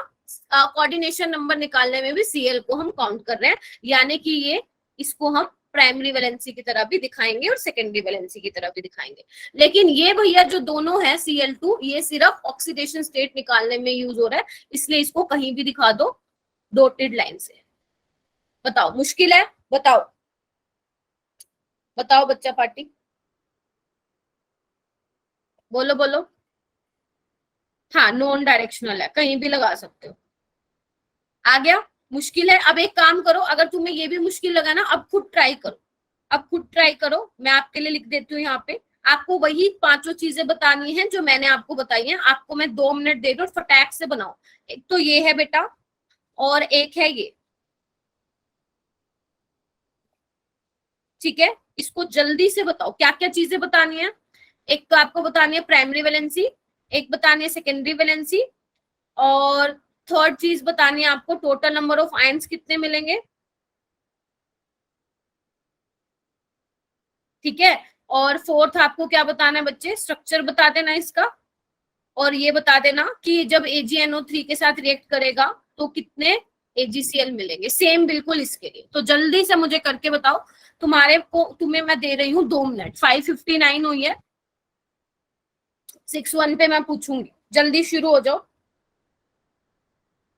कोऑर्डिनेशन नंबर निकालने में भी Cl को हम काउंट कर रहे हैं, यानी कि ये इसको हम प्राइमरी वैलेंसी की तरह भी दिखाएंगे और सेकेंडरी वैलेंसी की तरह भी दिखाएंगे। लेकिन ये भैया जो दोनों है Cl2, ये सिर्फ ऑक्सीडेशन स्टेट निकालने में यूज हो रहा है, इसलिए इसको कहीं भी दिखा दो डॉटेड लाइन से। बताओ मुश्किल है? बताओ बताओ बच्चा पार्टी, बोलो बोलो। हाँ, नॉन डायरेक्शनल है, कहीं भी लगा सकते हो। आ गया? मुश्किल है? अब एक काम करो, अगर तुम्हें ये भी मुश्किल लगा ना, अब खुद ट्राई करो, अब खुद ट्राई करो, मैं आपके लिए लिख देती हूँ यहाँ पे। आपको वही 5 चीजें बतानी है जो मैंने आपको बताई हैं, आपको मैं 2 मिनट दे दूँ, फटाक से बनाओ। एक तो ये है बेटा, और एक है ये। ठीक है, इसको जल्दी से बताओ, क्या क्या चीजें बतानी है? एक तो आपको बतानी है प्राइमरी वैलेंसी, एक बतानी है सेकेंडरी वैलेंसी, और थर्ड चीज बतानी है आपको टोटल नंबर ऑफ आयंस कितने मिलेंगे। ठीक है, और फोर्थ आपको क्या बताना है बच्चे? स्ट्रक्चर बता देना इसका, और ये बता देना कि जब AgNO3 के साथ रिएक्ट करेगा तो कितने AgCl मिलेंगे, सेम बिल्कुल इसके लिए। तो जल्दी से मुझे करके बताओ, तुम्हें मैं दे रही हूँ 2 मिनट। 5:59 हुई है, 6:1 पे मैं पूछूंगी, जल्दी शुरू हो जाओ,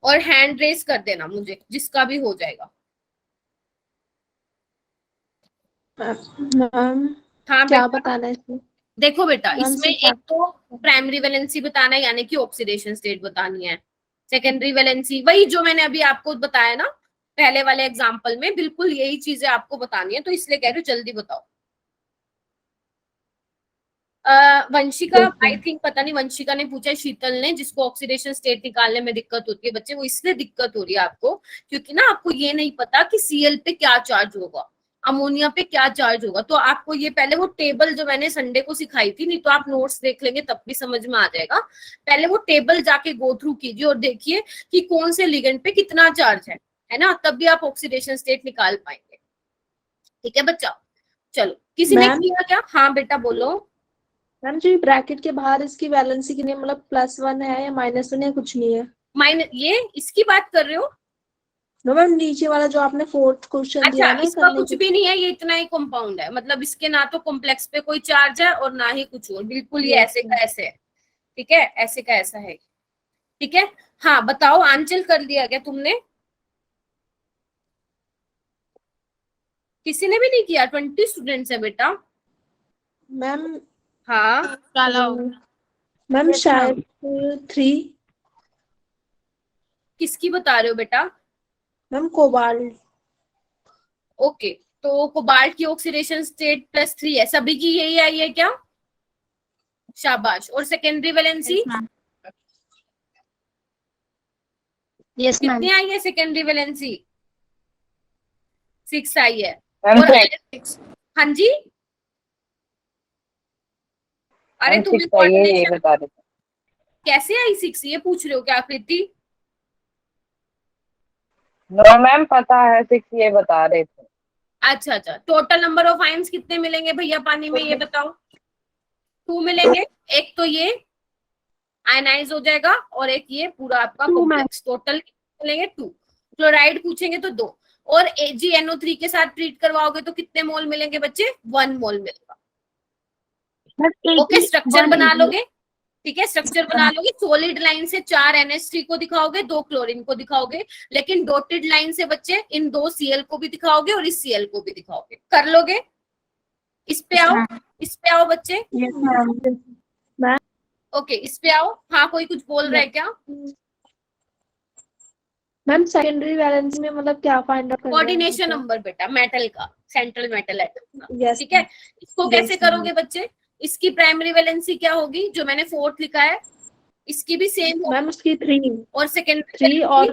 और हैंड रेस कर देना मुझे जिसका भी हो जाएगा। मैम हाँ क्या बेटा, बताना है इसमें? देखो बेटा, मैम इसमें एक तो प्राइमरी वैलेंसी बताना है, यानी कि ऑक्सीडेशन स्टेट बतानी है। सेकेंडरी वैलेंसी वही जो मैंने अभी आपको बताया ना पहले वाले एग्जांपल में, बिल्कुल यही चीजें आपको बतानी है, तो इसलिए कह रही हूँ जल्दी बताओ। वंशिका, आई थिंक, पता नहीं वंशिका ने पूछा है, शीतल ने, जिसको ऑक्सीडेशन स्टेट निकालने में दिक्कत होती है बच्चे, वो इसलिए दिक्कत हो रही है आपको क्योंकि ना आपको ये नहीं पता कि Cl पे क्या चार्ज होगा। अमोनिया पे क्या चार्ज होगा। तो आपको ये पहले वो टेबल जो मैंने संडे को सिखाई थी, नहीं तो आप नोट्स देख लेंगे तब भी समझ में आ जाएगा। पहले वो टेबल जाके गो थ्रू कीजिए और देखिए कि कौन से लिगेंड पे कितना चार्ज है ना, तब भी आप ऑक्सीडेशन स्टेट निकाल पाएंगे। ठीक है बच्चा, चलो किसी ने मैम किया क्या? हाँ बेटा बोलो। मैम जो ब्रैकेट के बाहर इसकी वैलेंसी कितनी है, मतलब +1 है या -1 है, कुछ नहीं है? माइनस, ये इसकी बात कर रहे हो? नो मैम, नीचे वाला जो आपने 4th क्वेश्चन दिया अच्छा, है ना इसका करने कुछ के। भी नहीं है, ये इतना ही कंपाउंड है, मतलब इसके ना तो कॉम्प्लेक्स पे कोई चार्ज है और ना ही कुछ और, बिल्कुल ये Yes, ऐसे का ऐसे है। ठीक है, ऐसे का ऐसा है। ठीक है, हाँ बताओ, आंचल कर दिया क्या तुमने? किसी ने भी नहीं किया? 20 स्टूडेंट्स है बेटा। मैम हाँ मैम Yes, शायद 3। किसकी बता रहे हो बेटा? Ma'am cobalt. ओके, तो कोबाल्ट की ऑक्सीडेशन स्टेट +3 है, सभी की यही आई है क्या? शाबाश। और सेकेंडरी वैलेंसी yes मैम। कितनी आई है? सेकेंडरी वैलेंसी 6 आई है। मैम और 6 हाँ जी, अरे मैम तुम्हें 6 आई है, ये कोऑर्डिनेशन बता रहे थे। कैसे आई 6, ये पूछ रहे हो क्या कृति? नो मैम पता है 6 ये बता रहे थे। अच्छा अच्छा, टोटल नंबर ऑफ आयंस कितने मिलेंगे भैया पानी में, ये बताओ? 2 मिलेंगे। एक तो ये आयनाइज हो जाएगा और एक ये पूरा आपका 2 मैम। कॉम्प्लेक्स, टोटल मिलेंगे 2। क्लोराइड पूछेंगे तो 2। और AgNO3 के साथ ट्रीट करवाओगे तो कितने मोल मिलेंगे बच्चे? 1 मोल मिलेगा। ओके, स्ट्रक्चर बना लोगे। ठीक है, स्ट्रक्चर बना लोगे। सॉलिड लाइन से 4 NH3 को दिखाओगे, 2 क्लोरीन को दिखाओगे, लेकिन डॉटेड लाइन से बच्चे इन 2 Cl को भी दिखाओगे और इस Cl को भी दिखाओगे। कर लोगे? इस पे आओ, इस पे आओ बच्चे। yes ma'am. ओके, इस पे आओ। हाँ, कोई कुछ बोल रहा है क्या? मैम सेकेंडरी वैलेंसी में मतलब क्या फाइंड आउट करना है? कोऑर्डिनेशन नंबर बेटा, मेटल का, सेंट्रल मेटल एटम का। यस ठीक है, इसको कैसे yes, करोगे बच्चे? इसकी प्राइमरी वैलेंसी क्या होगी, जो मैंने 4th लिखा है, इसकी भी सेम होगी। मैम उसकी 3 और सेकेंडरी 3 और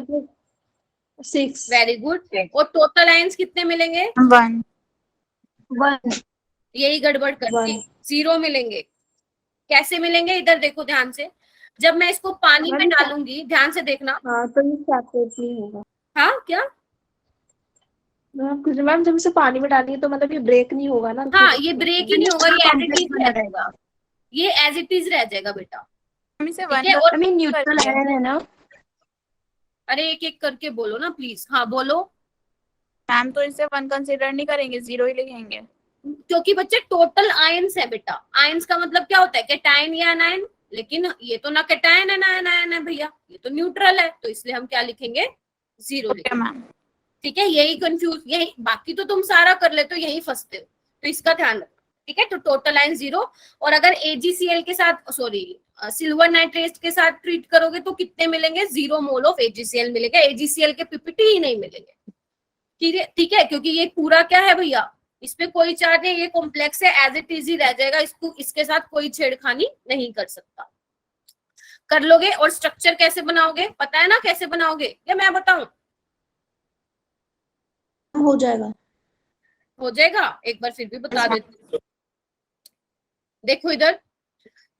6। Very good. Six. और टोटल आयंस कितने मिलेंगे? 1 यही गड़बड़ करती, 0 मिलेंगे। कैसे मिलेंगे? इधर देखो ध्यान से, जब मैं इसको पानी में डालूंगी, ध्यान से देखना। हाँ तो ये सेपरेट नहीं होगा हाँ क्या? मैम, कुछ मैम जब इसे पानी में डालिए तो मतलब ये ब्रेक नहीं होगा ना? हाँ, ये ब्रेक ही नहीं होगा, ये एज इट इज बना रह रहेगा। जाएगा, ये एज इट इज रह जाएगा बेटा। से ठीक है, और I mean न्यूट्रल आयन है ना। अरे एक एक करके बोलो ना प्लीज। हाँ बोलो। मैम तो इसे 1 कंसीडर नहीं करेंगे, 0 ही लिखेंगे। क्योंकि बच्चे टोटल आयंस है बेटा, आयंस का मतलब क्या होता है, कैटायन या एनायन, लेकिन ये तो ना कैटायन है ना एनायन है भैया, ये तो न्यूट्रल है, तो इसलिए हम क्या लिखेंगे? 0 लिखेंगे। मैम ठीक है, यही कंफ्यूज, यही, बाकी तो तुम सारा कर लेते हो, यही फंसते हो, तो इसका ध्यान रखो। ठीक है, तो टोटल आयन 0। और अगर AgCl के साथ, सॉरी सिल्वर नाइट्रेट के साथ ट्रीट करोगे तो कितने मिलेंगे? 0 मोल ऑफ AgCl मिलेगा। AgCl के PPT ही नहीं मिलेंगे। ठीक है, ठीक है, क्योंकि ये पूरा क्या है भैया, इस पे कोई चार्ज नहीं, ये कॉम्प्लेक्स है, एज इट इज ही रह जाएगा, इसको इसके साथ कोई छेड़खानी नहीं कर सकता। कर लोगे? और स्ट्रक्चर कैसे बनाओगे, पता है ना कैसे बनाओगे, या मैं बताऊं? हो जाएगा। हो जाएगा, एक बार फिर भी बता देती हूँ। देखो इधर,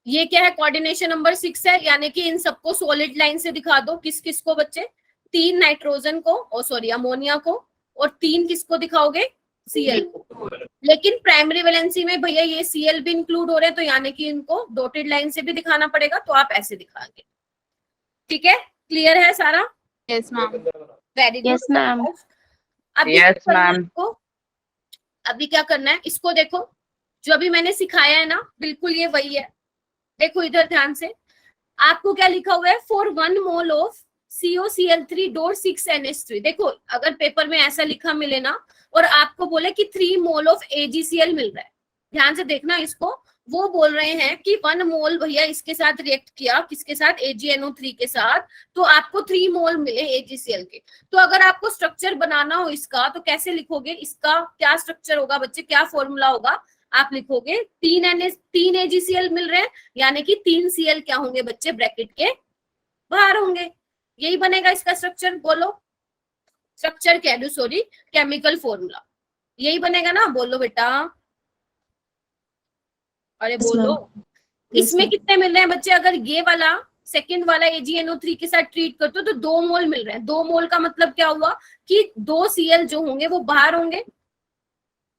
ये क्या है? कोऑर्डिनेशन नंबर 6 है, यानी कि इन सबको सॉलिड लाइन से दिखा दो। किस किस को बच्चे? 3 नाइट्रोजन को, और सॉरी अमोनिया को, और 3 किसको दिखाओगे? Cl को। लेकिन प्राइमरी वैलेंसी में भैया ये Cl भी इंक्लूड हो रहे हैं, तो यानी कि इनको डॉटेड लाइन से भी दिखाना पड़ेगा, तो आप ऐसे दिखाएंगे। ठीक है, क्लियर है सारा? Yes ma'am. Very good. Yes, ma'am. अभी Yes, क्या करना है ma'am. इसको? अभी क्या करना है इसको? देखो, जो अभी मैंने सिखाया है ना, बिल्कुल ये वही है। देखो इधर ध्यान से, आपको क्या लिखा हुआ है? For 1 mole of COCl3.6 NH3। देखो, अगर पेपर में ऐसा लिखा मिले ना, और आपको बोले कि 3 मोल ऑफ AgCl मिल रहा है, ध्यान से देखना इसको। वो बोल रहे हैं कि 1 मोल भैया इसके साथ रिएक्ट किया, किसके साथ? AgNO3 के साथ, तो आपको 3 मोल मिले AgCl के। तो अगर आपको स्ट्रक्चर बनाना हो इसका, तो कैसे लिखोगे? इसका क्या स्ट्रक्चर होगा बच्चे, क्या फॉर्मूला होगा? आप लिखोगे 3 AgCl मिल रहे हैं, यानी कि 3 Cl क्या होंगे बच्चे? ब्रैकेट के बाहर होंगे। यही बनेगा इसका स्ट्रक्चर। बोलो, स्ट्रक्चर कह दो, सॉरी, केमिकल फॉर्मूला। यही बनेगा ना, बोलो बेटा, अरे Yes, बोलो। ma'am. Yes, इसमें ma'am. कितने मिल रहे हैं बच्चे, अगर ये वाला सेकंड वाला AgNO3 के साथ ट्रीट करते हो तो 2 मोल मिल रहे हैं। 2 मोल का मतलब क्या हुआ कि 2 Cl जो होंगे वो बाहर होंगे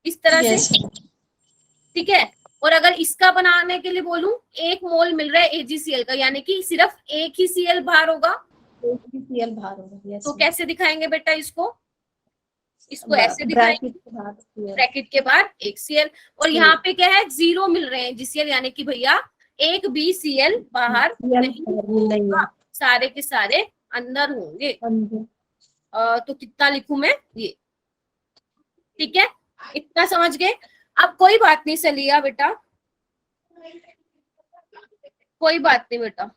इस तरह से, Yes, ma'am. ठीक है। और अगर इसका बनाने के लिए बोलूं, 1 मोल मिल रहा है AgCl का, यानी कि सिर्फ एक ही Cl बाहर होगा। CL बाहर होगा. Yes, तो ma'am. कैसे दिखाएंगे बेटा इसको, इसको ऐसे दिखाएंगे, ब्रैकेट के बाद CL. ब्रैकेट के बाद एक Cl, और यहाँ पे क्या है, 0 मिल रहे हैं GCl, यानी कि भैया एक भी Cl बाहर नहीं नहीं है. होगा, सारे के सारे अंदर होंगे। तो कितना लिखूं मैं, ये, ठीक है, इतना समझ गए। अब कोई बात नहीं सलिया बेटा, कोई बात नहीं बेटा,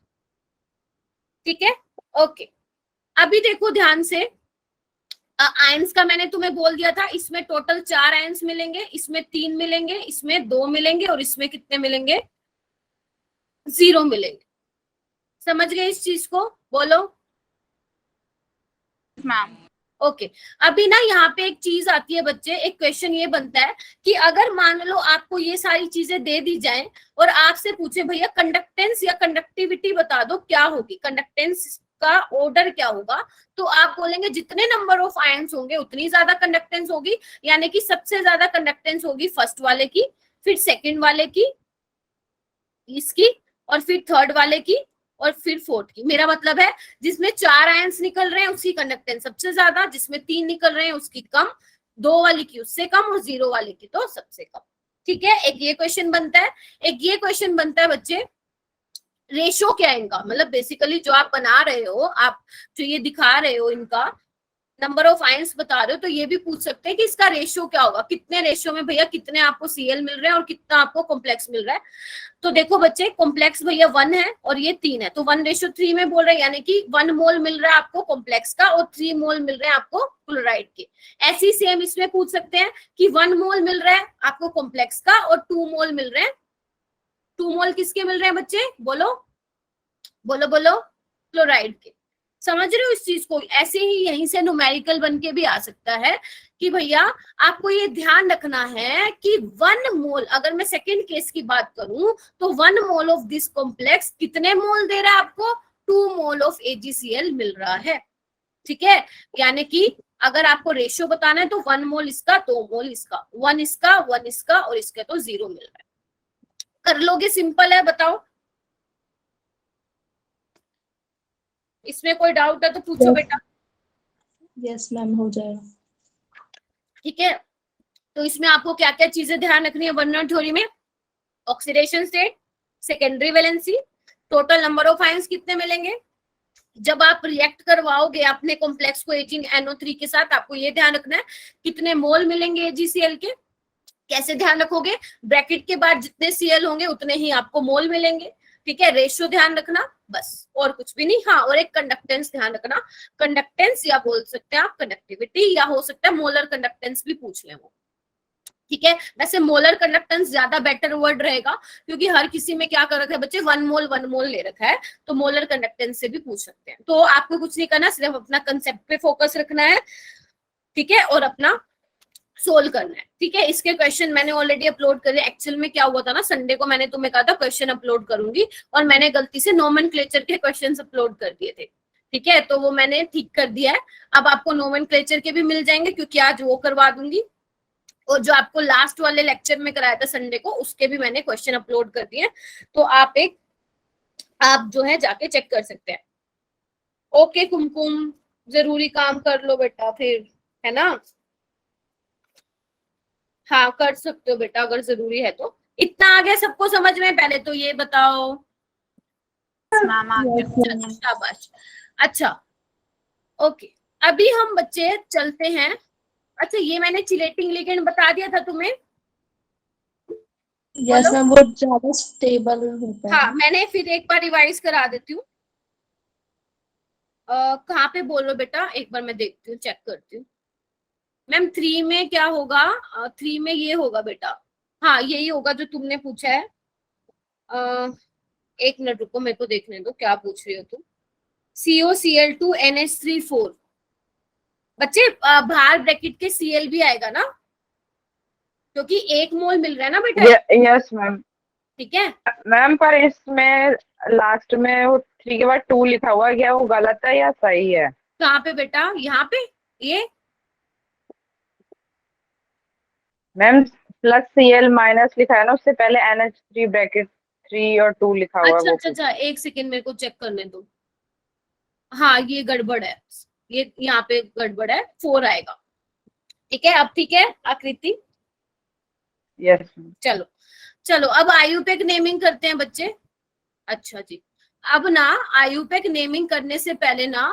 ठीक है, ओके। अभी देखो ध्यान से, आयंस का मैंने तुम्हें बोल दिया था, इसमें टोटल 4 आयंस मिलेंगे, इसमें 3 मिलेंगे, इसमें 2 मिलेंगे, और इसमें कितने मिलेंगे, 0 मिलेंगे। समझ गए इस चीज को, बोलो। मैम। ओके अभी ना यहाँ पे एक चीज आती है बच्चे, एक क्वेश्चन ये बनता है कि अगर मान लो आपको ये सारी चीजें दे दी जाए और आपसे पूछे भैया कंडक्टेंस या कंडक्टिविटी बता दो क्या होगी, कंडक्टेंस का ऑर्डर क्या होगा, तो आप बोलेंगे जितने नंबर ऑफ आयंस होंगे उतनी ज्यादा कंडक्टेंस होगी, यानी कि सबसे ज्यादा कंडक्टेंस होगी फर्स्ट वाले की, फिर सेकेंड वाले की, इसकी, और फिर थर्ड वाले की, और फिर फोर्थ की। मेरा मतलब है जिसमें 4 आयंस निकल रहे हैं उसकी कंडक्टेंस सबसे ज्यादा, जिसमें 3 निकल रहे हैं उसकी कम, 2 वाली की उससे कम, और 0 वाले की तो सबसे कम। ठीक है, एक ये क्वेश्चन बनता है, एक ये क्वेश्चन बनता है बच्चे, रेशो क्या है इनका, मतलब बेसिकली जो आप बना रहे हो, आप जो ये दिखा रहे हो इनका नंबर ऑफ आयंस बता रहे हो, तो ये भी पूछ सकते हैं कि इसका रेशियो क्या होगा, कितने रेशियो में भैया कितने आपको Cl मिल रहे हैं और कितना आपको कॉम्प्लेक्स मिल रहा है। तो देखो बच्चे, कॉम्प्लेक्स भैया 1 है और ये 3 है, तो 1:3 में बोल रहे हैं, यानी कि 1 मोल मिल रहा है आपको कॉम्प्लेक्स का और 3 मोल मिल रहे हैं आपको क्लोराइड के। ऐसी सेम इसमें पूछ सकते हैं कि 1 मोल मिल रहा है आपको कॉम्प्लेक्स का और 2 मोल मिल रहे हैं, 2 मोल किसके मिल रहे हैं बच्चे, बोलो बोलो बोलो, क्लोराइड के। समझ रहे हो इस चीज को, ऐसे ही यहीं से न्यूमेरिकल बन के भी आ सकता है कि भैया आपको ये ध्यान रखना है कि 1 मोल, अगर मैं सेकंड केस की बात करूं तो 1 मोल ऑफ दिस कॉम्प्लेक्स कितने मोल दे रहा है आपको, 2 मोल ऑफ AgCl मिल रहा है। ठीक है, यानी कि अगर आपको रेशियो बताना है तो 1 मोल इसका, 2 मोल इसका, 1 इसका 1 इसका और इसका तो 0 मिल रहा है। कर लोगे, सिंपल है, बताओ इसमें कोई डाउट है तो पूछो बेटा। यस मैम, हो जाएगा। ठीक है, तो इसमें आपको क्या क्या चीजें ध्यान रखनी है बर्नौली थ्योरी में, oxidation state, secondary valency, total number of ions कितने मिलेंगे, जब आप रिएक्ट करवाओगे अपने कॉम्प्लेक्स को AgNO3 के साथ, आपको ये ध्यान रखना है कितने मोल मिलेंगे AgCl के। कैसे ध्यान रखोगे, ब्रैकेट के बाद जितने Cl होंगे उतने ही आपको मोल मिलेंगे। ठीक है, रेशियो ध्यान रखना, बस और कुछ भी नहीं। हाँ, और एक कंडक्टेंस ध्यान रखना, कंडक्टेंस या बोल सकते हैं आप कंडक्टिविटी, या हो सकता है मोलर कंडक्टेंस भी पूछ लें वो। ठीक है, वैसे मोलर कंडक्टेंस ज्यादा बेटर वर्ड रहेगा क्योंकि हर किसी में क्या कर रखा है बच्चे, 1 मोल ले रखा है, तो मोलर कंडक्टेंस से भी पूछ सकते हैं। तो आपको कुछ नहीं करना, सिर्फ अपना कंसेप्ट पे फोकस रखना है, ठीक है, और अपना सोल्व करना है। ठीक है, इसके क्वेश्चन मैंने ऑलरेडी अपलोड कर दिया। एक्चुअल में क्या हुआ था ना, संडे को मैंने तुम्हें कहा था क्वेश्चन अपलोड करूंगी और मैंने गलती से नोमेनक्लेचर के क्वेश्चन अपलोड कर दिए थे। ठीक है, तो वो मैंने ठीक कर दिया है, अब आपको नोमेनक्लेचर के भी मिल जाएंगे क्योंकि आज वो करवा दूंगी, और जो आपको लास्ट वाले लेक्चर में कराया था संडे को उसके भी मैंने क्वेश्चन अपलोड कर दिए, तो आप जो है जाके चेक कर सकते हैं। ओके कुमकुम, जरूरी काम कर लो बेटा फिर, है ना। हाँ कर सकते हो बेटा अगर जरूरी है तो। इतना आ गया सबको समझ में, पहले तो ये बताओ। मैम आ गया। शाबाश, अच्छा ओके। अभी हम बच्चे चलते हैं, अच्छा ये मैंने चिलेटिंग लिगेंड बता दिया था तुम्हें। यस मैम, वो ज्यादा स्टेबल होता है। हाँ, मैंने फिर एक बार रिवाइज करा देती हूँ। कहाँ पे बोलो बेटा, एक बार मैं देखती हूँ, चेक करती हूँ। मैम 3 में क्या होगा, 3 में ये होगा बेटा, हाँ यही होगा जो तुमने पूछा है। एक मिनट रुको, मेरे को देखने दो क्या पूछ रही हो तुम। COCl2 NH3 4 बच्चे, बाहर ब्रैकेट के Cl भी आएगा ना, क्योंकि 1 मोल मिल रहा है ना बेटा। Yes ma'am. ठीक है, मैम पर इसमें लास्ट में वो 3 के बाद 2 लिखा हुआ है, क्या वो गलत है या सही है? कहाँ पे बेटा? यहाँ पे ये मैम प्लस Cl माइनस लिखा है ना, उससे पहले NH3 ब्रैकेट 3 और 2 लिखा हुआ है अच्छा वो अच्छा कुछ। अच्छा, एक सेकेंड मेरे को चेक करने दो। हाँ ये गड़बड़ है, ये यहाँ पे गड़बड़ है, 4 आएगा। ठीक है, अब ठीक है आकृति। Yes ma'am. चलो चलो, अब आयुपेक नेमिंग करते हैं बच्चे। अच्छा जी, अब ना आयुपेक नेमिंग करने से पहले ना,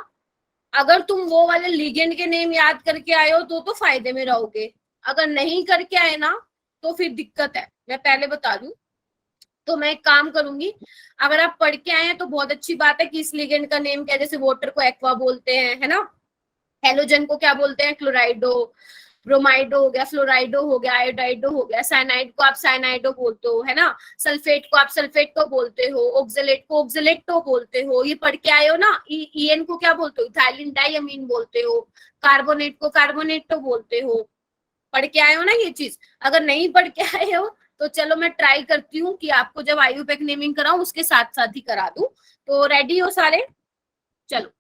अगर तुम वो वाले लिगेंड के नेम याद करके आए हो तो फायदे में रहोगे। अगर नहीं करके आए ना तो फिर दिक्कत है, मैं पहले बता दूं। तो मैं एक काम करूंगी, अगर आप पढ़ के आए हैं तो बहुत अच्छी बात है कि इस लिगेंड का नेम क्या है। जैसे वाटर को एक्वा बोलते हैं, है ना, हेलोजन को क्या बोलते हैं? क्लोराइडो, ब्रोमाइडो हो गया, फ्लोराइडो हो गया, आयोडाइडो हो गया, साइनाइड को आप साइनाइडो बोलते हो, है ना, सल्फेट को आप सल्फेटो बोलते हो, ऑक्सलेट को ऑक्सलेटो बोलते हो, ये पढ़ के आए हो ना। ईएन को क्या बोलते हो? इथाइलिन डाइअमीन बोलते हो। कार्बोनेट को कार्बोनेटो बोलते हो। पढ़ के आए हो ना ये चीज। अगर नहीं पढ़ के आए हो तो चलो मैं ट्राई करती हूँ कि आपको जब आयुपेक नेमिंग कराऊं उसके साथ साथ ही करा दूं। तो रेडी हो सारे? चलो,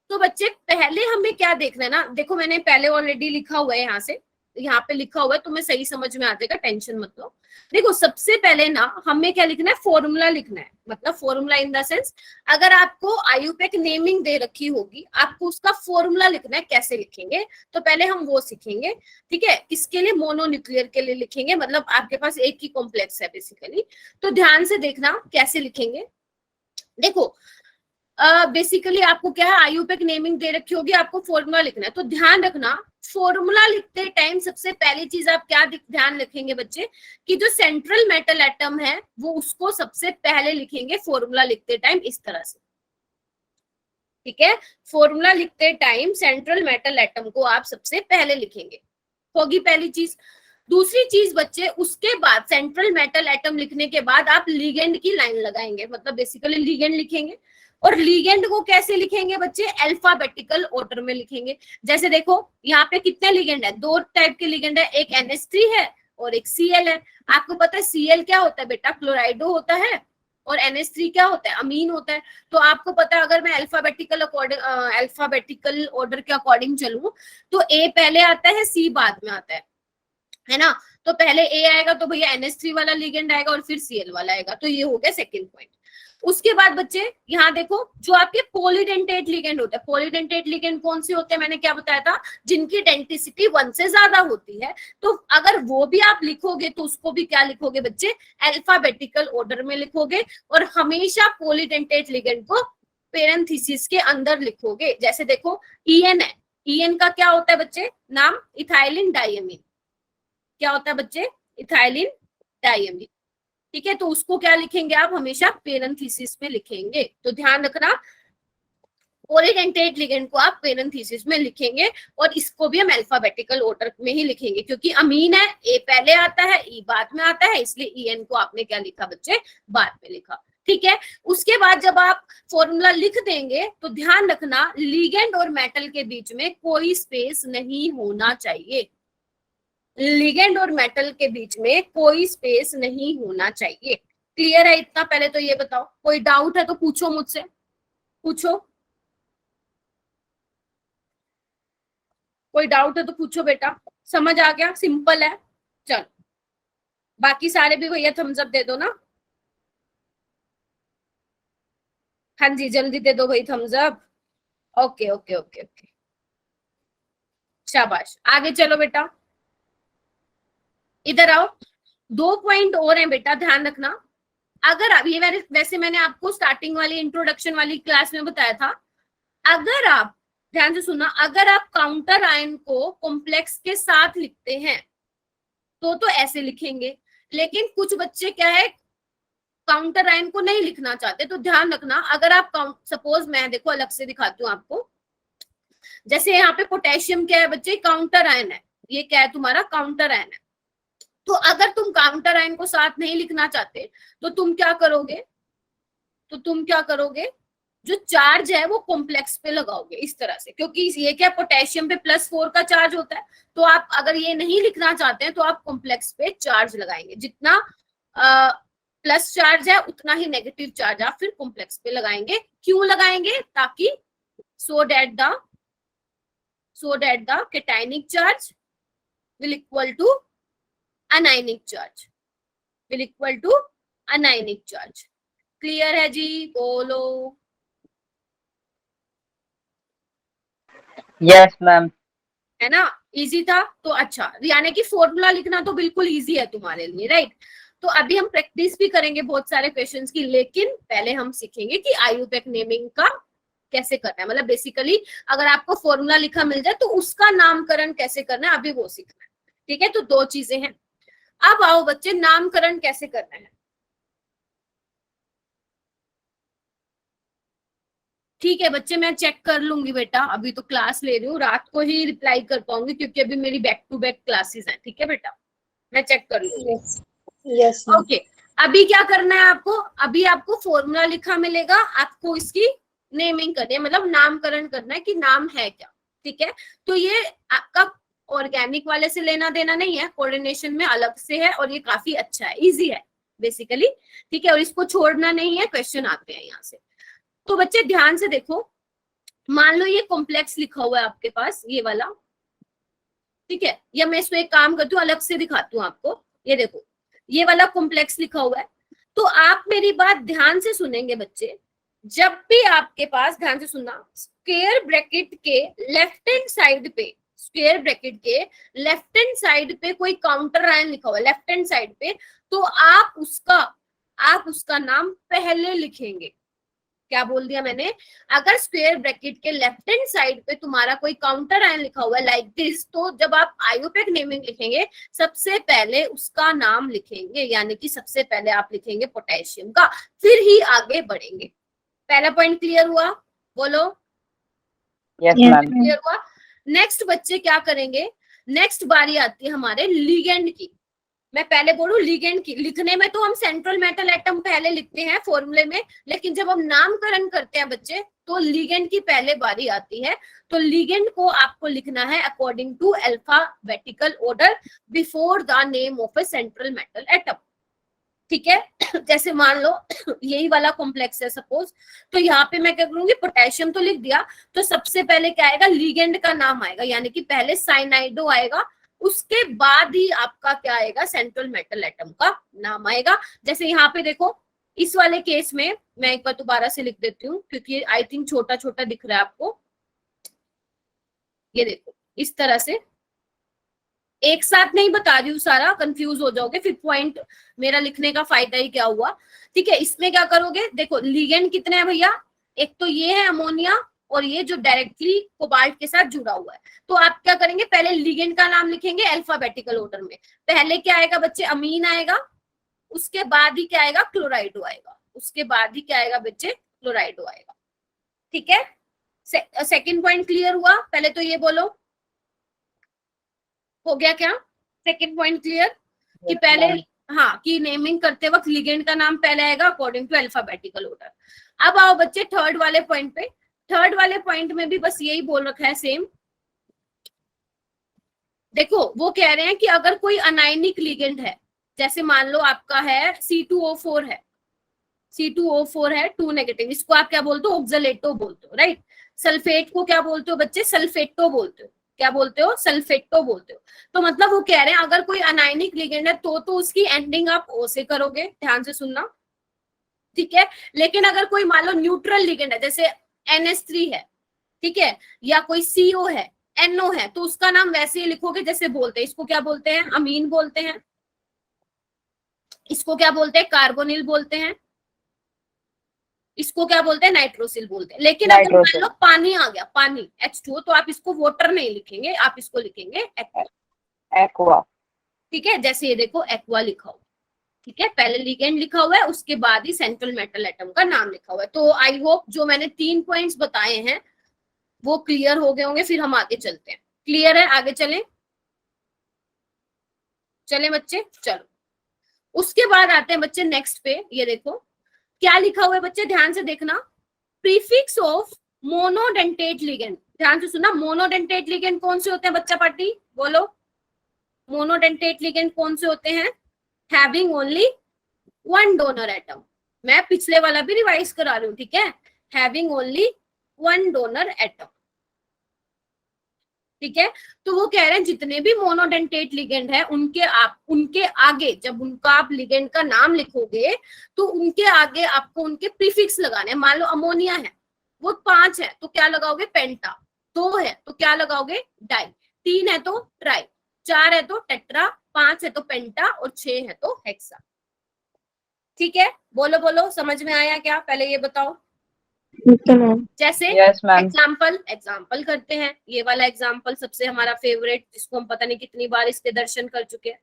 तो बच्चे पहले हमें क्या देखना है ना, देखो मैंने पहले ऑलरेडी लिखा हुआ है, यहाँ से यहाँ पे लिखा हुआ है, तुम्हें सही समझ में आ जाएगा, टेंशन मत लो। देखो सबसे पहले ना हमें क्या लिखना है? फॉर्मूला लिखना है। मतलब फॉर्मूला इन द सेंस, अगर आपको आयुपेक नेमिंग दे रखी होगी, आपको उसका फॉर्मूला लिखना है। कैसे लिखेंगे? तो पहले हम वो सीखेंगे। ठीक है, किसके लिए? मोनोन्यूक्लियर के लिए लिखेंगे, मतलब आपके पास एक ही कॉम्प्लेक्स है बेसिकली। तो ध्यान से देखना कैसे लिखेंगे। देखो बेसिकली आपको क्या है, आयुपेक नेमिंग दे रखी होगी, आपको फॉर्मूला लिखना है। तो ध्यान रखना, फॉर्मूला लिखते टाइम सबसे पहली चीज आप क्या ध्यान रखेंगे बच्चे, कि जो सेंट्रल मेटल एटम है वो उसको सबसे पहले लिखेंगे फॉर्मूला लिखते टाइम, इस तरह से। ठीक है, फॉर्मूला लिखते टाइम सेंट्रल मेटल एटम को आप सबसे पहले लिखेंगे, होगी पहली चीज। दूसरी चीज बच्चे, उसके बाद सेंट्रल मेटल एटम लिखने के बाद आप लिगेंड की लाइन लगाएंगे, मतलब बेसिकली लिगेंड लिखेंगे। और लिगेंड को कैसे लिखेंगे बच्चे? अल्फाबेटिकल ऑर्डर में लिखेंगे। जैसे देखो यहाँ पे कितने लिगेंड है? 2 टाइप के लिगेंड है, एक NH3 है और एक Cl है। आपको पता है Cl क्या होता है बेटा? क्लोराइडो होता है। और NH3 क्या होता है? अमीन होता है। तो आपको पता है, अगर मैं अल्फाबेटिकल ऑर्डर के अकॉर्डिंग चलूं तो A पहले आता है, C बाद में आता है ना। तो पहले A आएगा तो भैया NH3 वाला लिगेंड आएगा और फिर Cl वाला आएगा। तो ये हो गया सेकेंड पॉइंट। उसके बाद बच्चे यहाँ देखो, जो आपके पॉलीडेंटेट लिगेंड होता है, पॉलीडेंटेट लिगेंड कौन से होते हैं? मैंने क्या बताया था? जिनकी डेंसिटी 1 से ज्यादा होती है। तो अगर वो भी आप लिखोगे तो उसको भी क्या लिखोगे बच्चे? अल्फाबेटिकल ऑर्डर में लिखोगे। और हमेशा पॉलीडेंटेट लिगेंड को पेरेंथीसिस के अंदर लिखोगे। जैसे देखो EN है, EN का क्या होता है बच्चे? नाम इथाइलिन डाइअमीन। क्या होता है बच्चे? इथाइलिन डाइअमीन। ठीक है, तो उसको क्या लिखेंगे आप? हमेशा पेरेंथीसिस में लिखेंगे। तो ध्यान रखना, पॉलीडेंटेट लिगेंड को आप पेरेंथीसिस में लिखेंगे और इसको भी हम अल्फाबेटिकल ऑर्डर में ही लिखेंगे, क्योंकि अमीन है, ए पहले आता है, ई बाद में आता है, इसलिए EN को आपने क्या लिखा बच्चे? बाद में लिखा। ठीक है, उसके बाद जब आप फॉर्मूला लिख देंगे तो ध्यान रखना, लिगेंड और मेटल के बीच में कोई स्पेस नहीं होना चाहिए। लिगेंड और मेटल के बीच में कोई स्पेस नहीं होना चाहिए। क्लियर है इतना? पहले तो ये बताओ, कोई डाउट है तो पूछो मुझसे, पूछो। कोई डाउट है तो पूछो बेटा, समझ आ गया? सिंपल है। चलो, बाकी सारे भी भैया थम्स अप दे दो ना। हाँ जी, जल्दी दे दो भाई thumbs up. Okay okay okay okay, शाबाश। आगे चलो बेटा, इधर आओ। 2 पॉइंट और हैं बेटा, ध्यान रखना। अगर आप ये वैसे मैंने आपको स्टार्टिंग वाली इंट्रोडक्शन वाली क्लास में बताया था, अगर आप ध्यान से सुनना, अगर आप काउंटर आयन को कॉम्प्लेक्स के साथ लिखते हैं तो ऐसे लिखेंगे। लेकिन कुछ बच्चे क्या है, काउंटर आयन को नहीं लिखना चाहते। तो ध्यान रखना, अगर आप सपोज मैं देखो अलग से दिखाती हूँ आपको। जैसे यहाँ पे पोटेशियम क्या है बच्चे? काउंटर आयन है। ये क्या है तुम्हारा? काउंटर आयन है। तो अगर तुम काउंटर आयन को साथ नहीं लिखना चाहते तो तुम क्या करोगे? जो चार्ज है वो कॉम्प्लेक्स पे लगाओगे इस तरह से, क्योंकि ये क्या पोटेशियम पे +4 का चार्ज होता है, तो आप अगर ये नहीं लिखना चाहते हैं तो आप कॉम्प्लेक्स पे चार्ज लगाएंगे, जितना प्लस चार्ज है उतना ही नेगेटिव चार्ज आप फिर कॉम्प्लेक्स पे लगाएंगे। क्यों लगाएंगे? ताकि so that the cationic charge will equal to anionic charge, clear है जी? बोलो। Yes ma'am. है ना, इजी था? तो अच्छा, यानी कि फॉर्मूला लिखना तो बिल्कुल इजी है तुम्हारे लिए, राइट? तो अभी हम प्रैक्टिस भी करेंगे बहुत सारे क्वेश्चंस की, लेकिन पहले हम सीखेंगे कि IUPAC नेमिंग का कैसे करना है। मतलब बेसिकली अगर आपको फॉर्मूला लिखा मिल जाए तो उसका नामकरण कैसे करना है, अभी वो सीखना है। ठीक है, तो 2 चीजें हैं। अब आओ बच्चे, नामकरण कैसे करना है। ठीक है बच्चे, मैं चेक कर लूंगी बेटा, अभी तो क्लास ले रही हूँ, रात को ही रिप्लाई कर पाऊंगी क्योंकि अभी मेरी बैक टू बैक क्लासेस हैं। ठीक है बेटा, मैं चेक कर लूंगी। यस ओके, अभी क्या करना है आपको? अभी आपको फॉर्मूला लिखा मिलेगा, आपको इसकी नेमिंग करनी है, मतलब नामकरण करना है कि नाम है क्या। ठीक है, तो ये आपका ऑर्गेनिक वाले से लेना देना नहीं है, कोऑर्डिनेशन में अलग से है, और ये काफी अच्छा है, इजी है बेसिकली। ठीक है, और इसको छोड़ना नहीं है, क्वेश्चन आते हैं यहाँ से। तो बच्चे ध्यान से देखो, मान लो ये कॉम्प्लेक्स लिखा हुआ है आपके पास, ये वाला। ठीक है, या मैं इसको एक काम करती हूँ, अलग से दिखाती हूँ आपको। ये देखो, ये वाला कॉम्प्लेक्स लिखा हुआ है। तो आप मेरी बात ध्यान से सुनेंगे बच्चे, जब भी आपके पास, ध्यान से सुनना, स्क्वायर ब्रैकेट के लेफ्ट हैंड साइड पे, स्क्वायर ब्रैकेट के लेफ्ट हैंड साइड पे कोई काउंटर लाइन लिखा हुआ है, लेफ्ट हैंड साइड पे, तो आप उसका नाम पहले लिखेंगे। क्या बोल दिया मैंने? अगर स्क्वायर ब्रैकेट के लेफ्ट हैंड साइड पे तुम्हारा कोई काउंटर लाइन लिखा हुआ है लाइक दिस, तो जब आप IUPAC नेमिंग लिखेंगे सबसे पहले उसका नाम लिखेंगे, यानी कि सबसे पहले आप लिखेंगे पोटेशियम का, फिर ही आगे बढ़ेंगे। पहला पॉइंट क्लियर हुआ? बोलो। Yes ma'am. क्लियर हुआ? नेक्स्ट बच्चे क्या करेंगे, नेक्स्ट बारी आती है हमारे लिगेंड की। मैं पहले बोलूं लिगेंड की, लिखने में तो हम सेंट्रल मेटल एटम पहले लिखते हैं फॉर्मूले में, लेकिन जब हम नामकरण करते हैं बच्चे तो लिगेंड की पहले बारी आती है। तो लिगेंड को आपको लिखना है according to alphabetical order before the name of a central metal atom. ठीक है, जैसे मान लो यही वाला कॉम्प्लेक्स है सपोज, तो यहाँ पे मैं क्या करूंगी, पोटेशियम तो लिख दिया, तो सबसे पहले क्या आएगा, लिगेंड का नाम आएगा, यानी कि पहले साइनाइडो आएगा, उसके बाद ही आपका क्या आएगा, सेंट्रल मेटल एटम का नाम आएगा। जैसे यहाँ पे देखो, इस वाले केस में मैं एक बार दोबारा से लिख देती हूँ क्योंकि आई थिंक छोटा छोटा दिख रहा है आपको। ये देखो इस तरह से, एक साथ नहीं बता रही हूँ सारा, कंफ्यूज हो जाओगे फिर, पॉइंट मेरा लिखने का फायदा ही क्या हुआ। ठीक है, इसमें क्या करोगे, देखो लिगेंड कितने हैं भैया, एक तो ये है अमोनिया, और ये जो डायरेक्टली कोबाल्ट के साथ जुड़ा हुआ है। तो आप क्या करेंगे, पहले लिगेंड का नाम लिखेंगे अल्फाबेटिकल ऑर्डर में। पहले क्या आएगा बच्चे, अमीन आएगा, उसके बाद ही क्या आएगा, क्लोराइडो आएगा, उसके बाद ही क्या आएगा बच्चे, क्लोराइडो आएगा। ठीक है, सेकंड पॉइंट क्लियर हुआ? पहले तो ये बोलो, हो गया क्या सेकंड पॉइंट क्लियर? कि पहले, हाँ, कि नेमिंग करते वक्त लिगेंड का नाम पहले आएगा अकॉर्डिंग टू अल्फाबेटिकल ऑर्डर। अब आओ बच्चे थर्ड वाले पॉइंट पे। थर्ड वाले पॉइंट में भी बस यही बोल रखा है सेम। देखो वो कह रहे हैं कि अगर कोई अनायनिक लिगेंड है, जैसे मान लो आपका है C2O4 है, C2O4 है 2 नेगेटिव, इसको आप क्या बोलते हो, ऑक्सलेटो बोलते हो, राइट? सल्फेट को क्या बोलते हो बच्चे, सल्फेटो बोलते हो। क्या बोलते हो, सल्फेटो बोलते हो। तो मतलब वो कह रहे हैं अगर कोई अनायनिक लिगेंड है तो उसकी एंडिंग आप O से करोगे, ध्यान से सुनना। ठीक है, लेकिन अगर कोई मान लो न्यूट्रल लिगेंड है, जैसे NH3 है, ठीक है, या कोई CO है, NO है, तो उसका नाम वैसे ही लिखोगे जैसे बोलते हैं। इसको क्या बोलते हैं, अमीन बोलते हैं, इसको क्या बोलते हैं, कार्बोनिल बोलते हैं, इसको क्या बोलते हैं, नाइट्रोसिल बोलते हैं। लेकिन अगर मान लो पानी आ गया, पानी H2O, तो आप इसको वाटर नहीं लिखेंगे, आप इसको लिखेंगे एक्वा। ठीक है, जैसे ये देखो एक्वा लिखा हुआ। ठीक है, पहले लिगेंड लिखा हुआ है, उसके बाद ही सेंट्रल मेटल एटम का नाम लिखा हुआ है। तो आई होप जो मैंने 3 पॉइंट्स बताए हैं वो क्लियर हो गए होंगे। फिर हम आगे चलते हैं, क्लियर है? आगे चलें, चलें बच्चे, चलो। उसके बाद आते हैं बच्चे नेक्स्ट पे। ये देखो क्या लिखा हुआ है बच्चे, ध्यान से देखना, प्रीफिक्स ऑफ मोनोडेंटेट लिगेंड। ध्यान से सुना, मोनोडेंटेट लिगेंड कौन से होते हैं बच्चा पार्टी, बोलो। मोनोडेंटेट लिगेंड कौन से होते हैं? Having only one donor atom. मैं पिछले वाला भी रिवाइज करा रही हूँ, ठीक है। Having only one donor atom, ठीक है। तो वो कह रहे हैं जितने भी मोनोडेंटेट लिगेंड है उनके आगे जब उनका आप लिगेंड का नाम लिखोगे तो उनके आगे आपको उनके प्रीफिक्स लगाने हैं। मान लो अमोनिया है, वो 5 है तो क्या लगाओगे? पेंटा। 2 है तो क्या लगाओगे? डाई। 3 है तो ट्राई। 4 है तो टेट्रा। 5 है तो पेंटा और 6 है तो हेक्सा। ठीक है, बोलो बोलो, समझ में आया क्या? पहले ये बताओ। जैसे एग्जाम्पल करते हैं। ये वाला एग्जाम्पल सबसे हमारा फेवरेट, जिसको हम पता नहीं कितनी बार इसके दर्शन कर चुके हैं।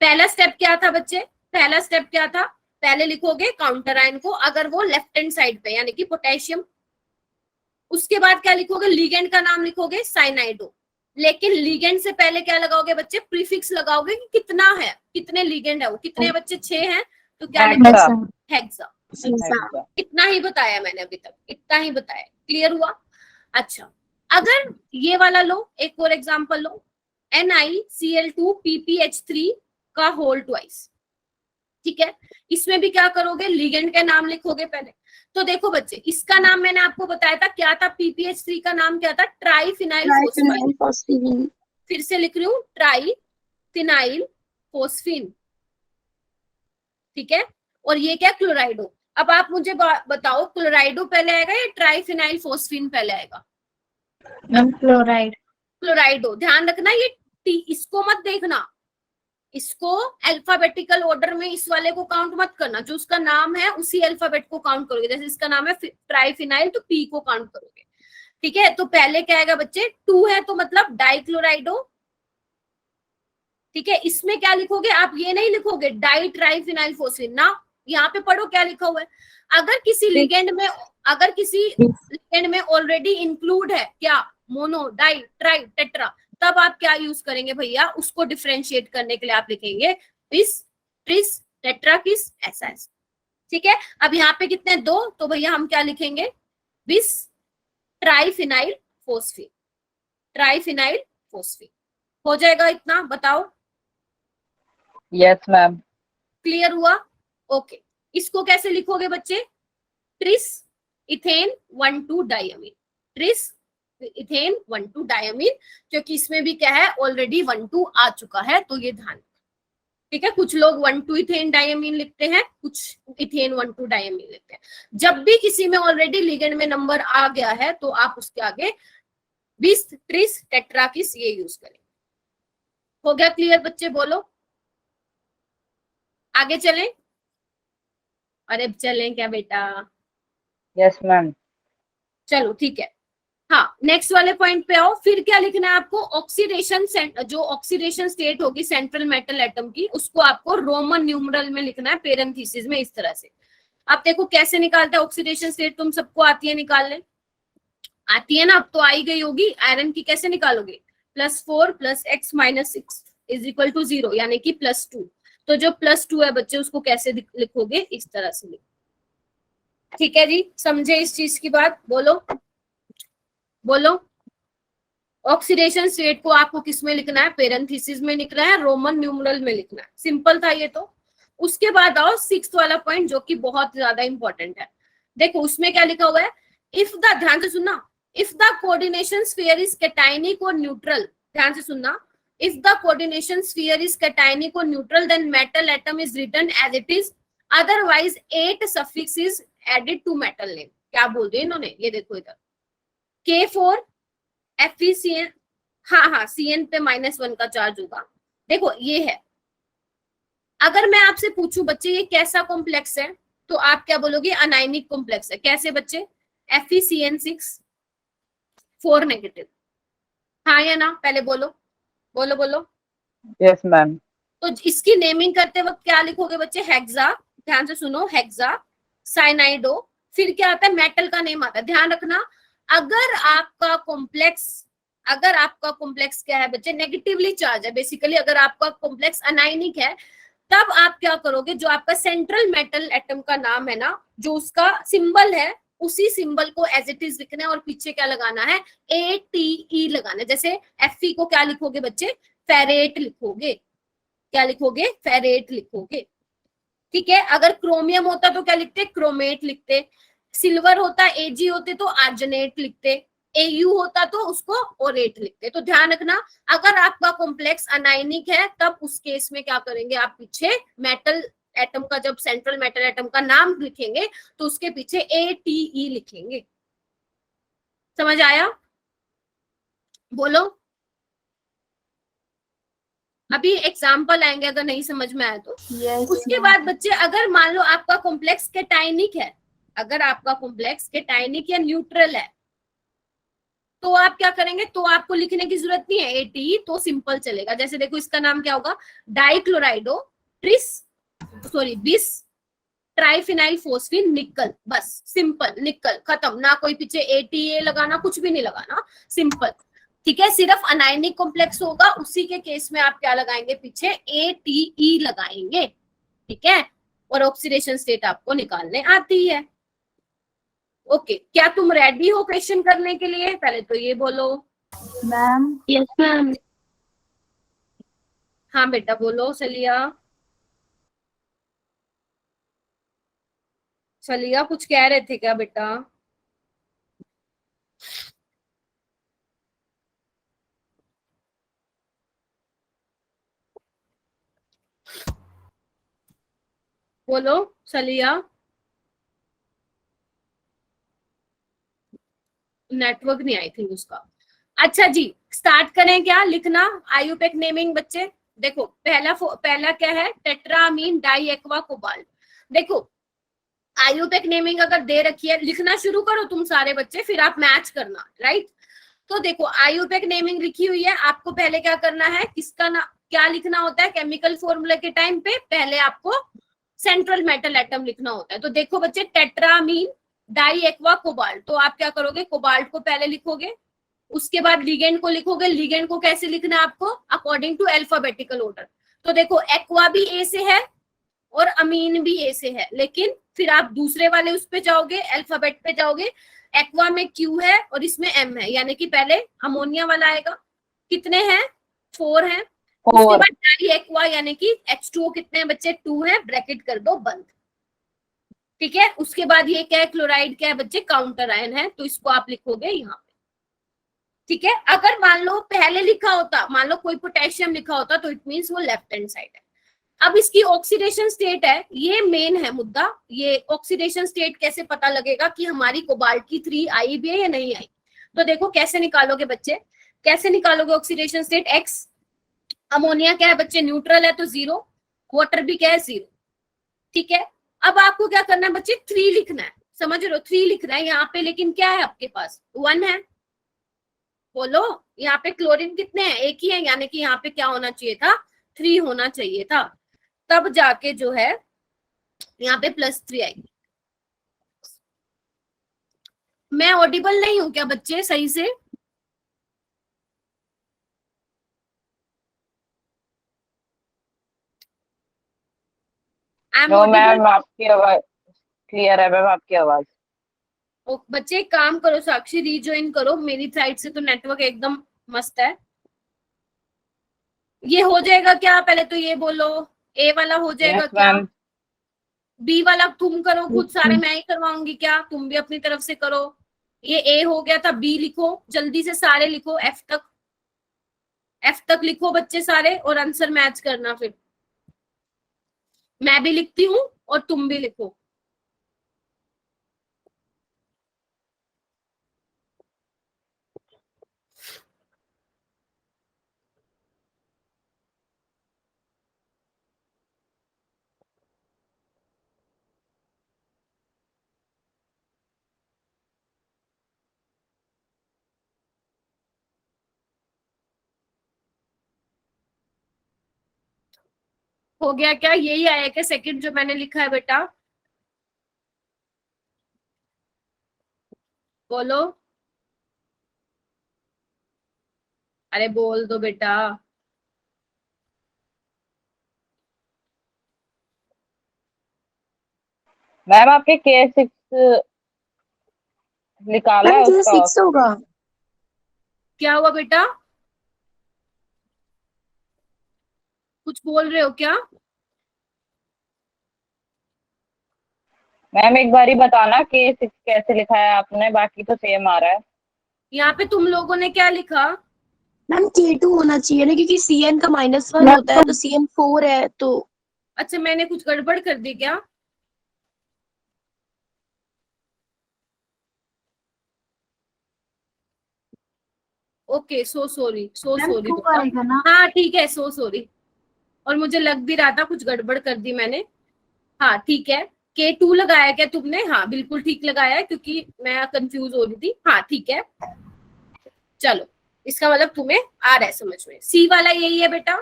पहला स्टेप क्या था बच्चे? पहला स्टेप क्या था? पहले लिखोगे काउंटर आयन को, अगर वो लेफ्ट हैंड साइड पे यानी कि पोटेशियम। उसके बाद क्या लिखोगे? लिगेंड का नाम लिखोगे साइनाइडो। लेकिन लिगेंड से पहले क्या लगाओगे बच्चे? प्रीफिक्स लगाओगे कि कितना है, कितने लिगेंड है वो। कितने बच्चे? 6 हैं तो क्या लिखोगे? हेक्सा। इतना ही बताया मैंने अभी तक, इतना ही बताया। क्लियर हुआ? अच्छा, अगर ये वाला लो, एक और एग्जांपल लो, NiCl2PPH3 का होल ट्वाइस। ठीक है, इसमें भी क्या करोगे? लिगेंड का नाम लिखोगे पहले। तो देखो बच्चे, इसका नाम मैंने आपको बताया था क्या था? PPH3 का नाम क्या था? Triphenyl phosphine. फिर से लिख रही हूँ, ट्राईफिनाइल फोस्फीन। ठीक है, और ये क्या? क्लोराइडो। अब आप मुझे बताओ, क्लोराइडो पहले आएगा या ट्राईफिनाइल फोस्फीन पहले आएगा? क्लोराइडो। ध्यान रखना, ये इसको मत देखना, इसको अल्फाबेटिकल ऑर्डर में इस वाले को काउंट मत करना। जो उसका नाम है उसी अल्फाबेट को काउंट करोगे। जैसे इसका नाम है ट्राईफिनाइल तो P को काउंट करोगे। ठीक है, तो पहले क्या आएगा बच्चे? 2 है तो मतलब डाइक्लोराइडो। ठीक है, इसमें क्या लिखोगे आप? ये नहीं लिखोगे डाई ट्राईफिनाइल फोस्फीन ना, यहाँ पे पढ़ो क्या लिखा हुआ है। अगर किसी लिगेंड में ऑलरेडी इंक्लूड है क्या? मोनो, डाई, ट्राई, टेट्रा, तब आप क्या यूज करेंगे भैया? उसको डिफरेंशिएट करने के लिए आप लिखेंगे बिस, ट्रिस, टेट्रा, किस, ऐसा ऐसा। ठीक है, अब यहाँ पे कितने? 2, तो भैया हम क्या लिखेंगे? बिस ट्राईफिनाइल फोस्फीन। ट्राईफिनाइल फोस्फीन हो जाएगा इतना, बताओ। Yes ma'am. क्लियर हुआ? ओके, इसको कैसे लिखोगे बच्चे? Tris ethane 1,2 diamine. Tris ethane 1,2 diamine, क्योंकि इसमें भी क्या है? ऑलरेडी 1,2 आ चुका है, तो ये ध्यान। ठीक है, कुछ लोग 1,2 इथेन डायमीन लिखते हैं, कुछ इथेन 1,2 डायमीन लिखते हैं। जब भी किसी में ऑलरेडी लिगेंड में नंबर आ गया है तो आप उसके आगे बिस, ट्रिस, टेट्रा, किस ये यूज करें। हो गया क्लियर बच्चे? बोलो, आगे चलें? अरे चलें क्या बेटा? Yes ma'am. चलो ठीक है, हाँ नेक्स्ट वाले पॉइंट पे आओ। फिर क्या लिखना है आपको? ऑक्सीडेशन, जो ऑक्सीडेशन स्टेट होगी सेंट्रल मेटल एटम की, उसको आपको रोमन न्यूमरल में लिखना है, पेरेंथीसिस में, इस तरह से। अब देखो कैसे निकालते हैं ऑक्सीडेशन स्टेट, तुम सबको आती है निकालने? आती है ना, अब तो आई गई होगी। आयरन की कैसे निकालोगे? +4 + x - 6 = 0, यानी कि +2। तो जो +2 है बच्चे, उसको कैसे लिखोगे? इस तरह से लिखो। ठीक है जी, समझे इस चीज की बात? बोलो बोलो। ऑक्सीडेशन स्टेट को आपको किस में लिखना है? पेरेंथीसिस में लिखना है, रोमन न्यूमरल में लिखना है। सिंपल था ये तो। उसके बाद आओ 6th वाला पॉइंट, जो कि बहुत ज्यादा इंपॉर्टेंट है। देखो उसमें क्या लिखा हुआ है? इफ द, ध्यान से सुनना, if the coordination sphere is cationic और न्यूट्रल, ध्यान से सुनना, if the coordination sphere is cationic or neutral, then metal atom is written as it is, otherwise 8 suffix is added to metal name। क्या बोल रहे हैं इन्होंने? ये देखो इधर, K4 FeCN, हाँ CN पे -1 का चार्ज होगा। देखो ये है। अगर मैं आपसे पूछूं बच्चे ये कैसा कॉम्प्लेक्स है, तो आप क्या बोलोगे? अनायनिक कॉम्प्लेक्स है। कैसे बच्चे? FeCN6 4 नेगेटिव, हाँ या ना? पहले बोलो बोलो बोलो। Yes ma'am. तो इसकी नेमिंग करते वक्त क्या लिखोगे बच्चे? हेक्सा, ध्यान से सुनो, हेक्सा, साइनाइडो। फिर क्या आता है? मेटल का नेम आता है। ध्यान रखना, अगर आपका कॉम्प्लेक्स क्या है बच्चे? नेगेटिवली चार्ज है। बेसिकली अगर आपका कॉम्प्लेक्स अनायनिक है, तब आप क्या करोगे? जो आपका सेंट्रल मेटल एटम का नाम है ना, जो उसका सिंबल है, उसी सिंबल को एज इट इज लिखना है और पीछे क्या लगाना है, ATE लगाना है। जैसे FE को क्या लिखोगे बच्चे, फेरेट लिखोगे, क्या लिखोगे, फेरेट लिखोगे। ठीक है, अगर क्रोमियम होता तो क्या लिखते, क्रोमेट लिखते, सिल्वर होता AG होते तो आर्जनेट लिखते, AU होता तो उसको ओरेट लिखते। तो ध्यान रखना, अगर आपका कॉम्प्लेक्स अनायनिक है तब उस केस में क्या करेंगे, आप पीछे मेटल एटम का, जब सेंट्रल मेटल एटम का नाम लिखेंगे तो उसके पीछे ATE लिखेंगे। समझ आया, बोलो। अभी एग्जाम्पल आएंगे अगर नहीं समझ में आया तो। यस उसके बाद बच्चे, अगर मान लो आपका कॉम्प्लेक्स कैटायनिक है, अगर आपका कॉम्प्लेक्स कैटायनिक या न्यूट्रल है, तो आप क्या करेंगे, तो आपको लिखने की जरूरत नहीं है ATE, तो सिंपल चलेगा। जैसे देखो इसका नाम क्या होगा, डाइक्लोराइडो ट्रिस, सॉरी बिस ट्राइफिनाइल फोस्फिन निकल, बस सिंपल, निकल, खत्म, ना कोई पीछे ATA लगाना, कुछ भी नहीं लगाना, सिंपल। ठीक है, सिर्फ अनायनिक कॉम्प्लेक्स होगा, उसी के केस में आप क्या लगाएंगे, पीछे ATE लगाएंगे। ठीक है, और ऑक्सीडेशन स्टेट आपको निकालने आती है। ओके, क्या तुम रेडी हो क्वेश्चन करने के लिए, पहले तो ये बोलो। Ma'am yes ma'am. हाँ बेटा बोलो, चलिया, चलिया कुछ कह रहे थे क्या बेटा? बोलो चलिया। नेटवर्क नहीं आई थी उसका। अच्छा जी, स्टार्ट करें क्या लिखना, आयुपेक नेमिंग बच्चे। देखो पहला क्या है, टेट्रामीन डाई एक्वा कोबाल्ट। देखो आयुपेक नेमिंग अगर दे रखी है, लिखना शुरू करो तुम सारे बच्चे, फिर आप मैच करना, राइट। तो देखो आयुपेक नेमिंग लिखी हुई है, आपको पहले क्या करना है, किसका ना क्या लिखना होता है, केमिकल फॉर्मूला के टाइम पे पहले आपको सेंट्रल मेटल एटम लिखना होता है। तो देखो बच्चे, टेट्रामीन डाई एक्वा कोबाल्ट, तो आप क्या करोगे, कोबाल्ट को पहले लिखोगे, उसके बाद लिगेंड को लिखोगे। लिगेंड को कैसे लिखना है आपको, अकॉर्डिंग टू अल्फाबेटिकल ऑर्डर। तो देखो एक्वा भी ए से है और अमीन भी ए से है, लेकिन फिर आप दूसरे वाले उस पे जाओगे, अल्फाबेट पे जाओगे, एक्वा में क्यू है और इसमें एम है, यानी कि पहले अमोनिया वाला आएगा। कितने हैं, 4 हैं। उसके और बाद डाई एक्वा यानी कि H2O कितने हैं बच्चे, 2 है, ब्रैकेट कर दो बंद। ठीक है, उसके बाद ये क्या है, क्लोराइड क्या है बच्चे, काउंटर आयन है, तो इसको आप लिखोगे यहाँ पे। ठीक है, अगर मान लो पहले लिखा होता, मान लो कोई पोटेशियम लिखा होता, तो इट मीन्स वो लेफ्ट हैंड साइड है। अब इसकी ऑक्सीडेशन स्टेट है, ये मेन है मुद्दा, ये ऑक्सीडेशन स्टेट कैसे पता लगेगा कि हमारी कोबाल्ट की 3 आई भी है या नहीं आई। तो देखो कैसे निकालोगे बच्चे, कैसे निकालोगे ऑक्सीडेशन स्टेट, एक्स, अमोनिया क्या है बच्चे, न्यूट्रल है तो 0, वाटर भी क्या है 0। ठीक है, अब आपको क्या करना है बच्चे, 3 लिखना है, समझ रहे हो, 3 लिखना है यहाँ पे, लेकिन क्या है आपके पास 1 है। बोलो, यहाँ पे क्लोरीन कितने हैं, एक ही है, यानी कि यहाँ पे क्या होना चाहिए था, 3 होना चाहिए था, तब जाके जो है यहाँ पे +3 आएगी। मैं ऑडिबल नहीं हूं क्या बच्चे सही से? I am no audible? Ma'am, आपकी आवाज क्लियर है मैम, आपकी आवाज। बच्चे एक काम करो साक्षी, रीज्वाइन करो, मेरी साइड से तो नेटवर्क एकदम मस्त है। ये हो जाएगा क्या, पहले तो ये बोलो, ए वाला हो जाएगा यस क्या, मैम। बी वाला तुम करो खुद सारे, मैं ही करवाऊंगी क्या, तुम भी अपनी तरफ से करो। ये ए हो गया था, बी लिखो जल्दी से, सारे लिखो एफ तक, एफ तक लिखो बच्चे सारे, और आंसर मैच करना। फिर मैं भी लिखती हूँ और तुम भी लिखो। हो गया क्या, यही आया क्या सेकंड जो मैंने लिखा है बेटा, बोलो, अरे बोल दो बेटा। मैम आपके K6 निकाला है मैम ये उसका। 6 होगा। क्या हुआ बेटा, कुछ बोल रहे हो क्या? मैम एक बार ही बताना कि 6 कैसे लिखा है आपने, बाकी तो सेम आ रहा है। यहाँ पे तुम लोगों ने क्या लिखा? मैम K2 होना चाहिए ना, क्योंकि CN का -1 होता है तो CN 4 है तो। अच्छा मैंने कुछ गड़बड़ कर दी क्या? Okay, so sorry, so sorry बेटा। हाँ ठीक है, सो सॉरी। और मुझे लग भी रहा था कुछ गड़बड़ कर दी मैंने। हाँ ठीक है, K2 लगाया क्या तुमने? हाँ बिल्कुल ठीक लगाया है, क्योंकि मैं कंफ्यूज हो रही थी। हाँ ठीक है, चलो इसका मतलब तुम्हें आ रहा है समझ में। सी वाला यही है बेटा,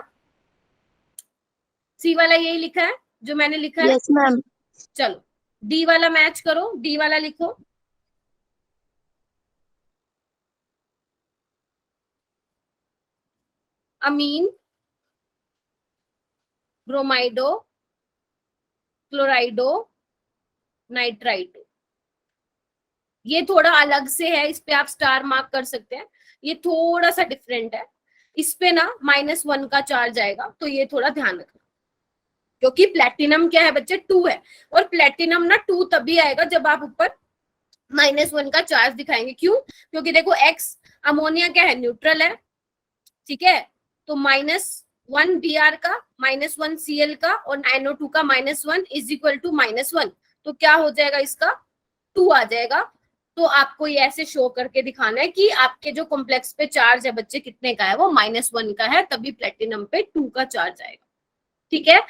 सी वाला यही लिखा है जो मैंने लिखा है। Yes ma'am. चलो डी वाला मैच करो, डी वाला लिखो। अमीन, ब्रोमाइडो, क्लोराइडो, नाइट्राइडो। ये थोड़ा अलग से है, इस पे आप स्टार मार्क कर सकते हैं। ये थोड़ा सा डिफरेंट है, इस पे ना -1 का चार्ज आएगा, तो ये थोड़ा ध्यान रखना। क्योंकि प्लेटिनम क्या है बच्चे, 2 है, और प्लेटिनम ना 2 तभी आएगा जब आप ऊपर -1 का चार्ज दिखाएंगे। क्यों? क्योंकि देखो एक्स अमोनिया क्या है, न्यूट्रल है, ठीक है। तो -1 Br का, -1 Cl का और NO2 का -1 इज इक्वल टू -1। तो क्या हो जाएगा इसका, 2 आ जाएगा। तो आपको ये ऐसे शो करके दिखाना है कि आपके जो कॉम्प्लेक्स पे चार्ज है बच्चे कितने का है, वो -1 का है, तभी प्लेटिनम पे 2 का चार्ज आएगा। ठीक है,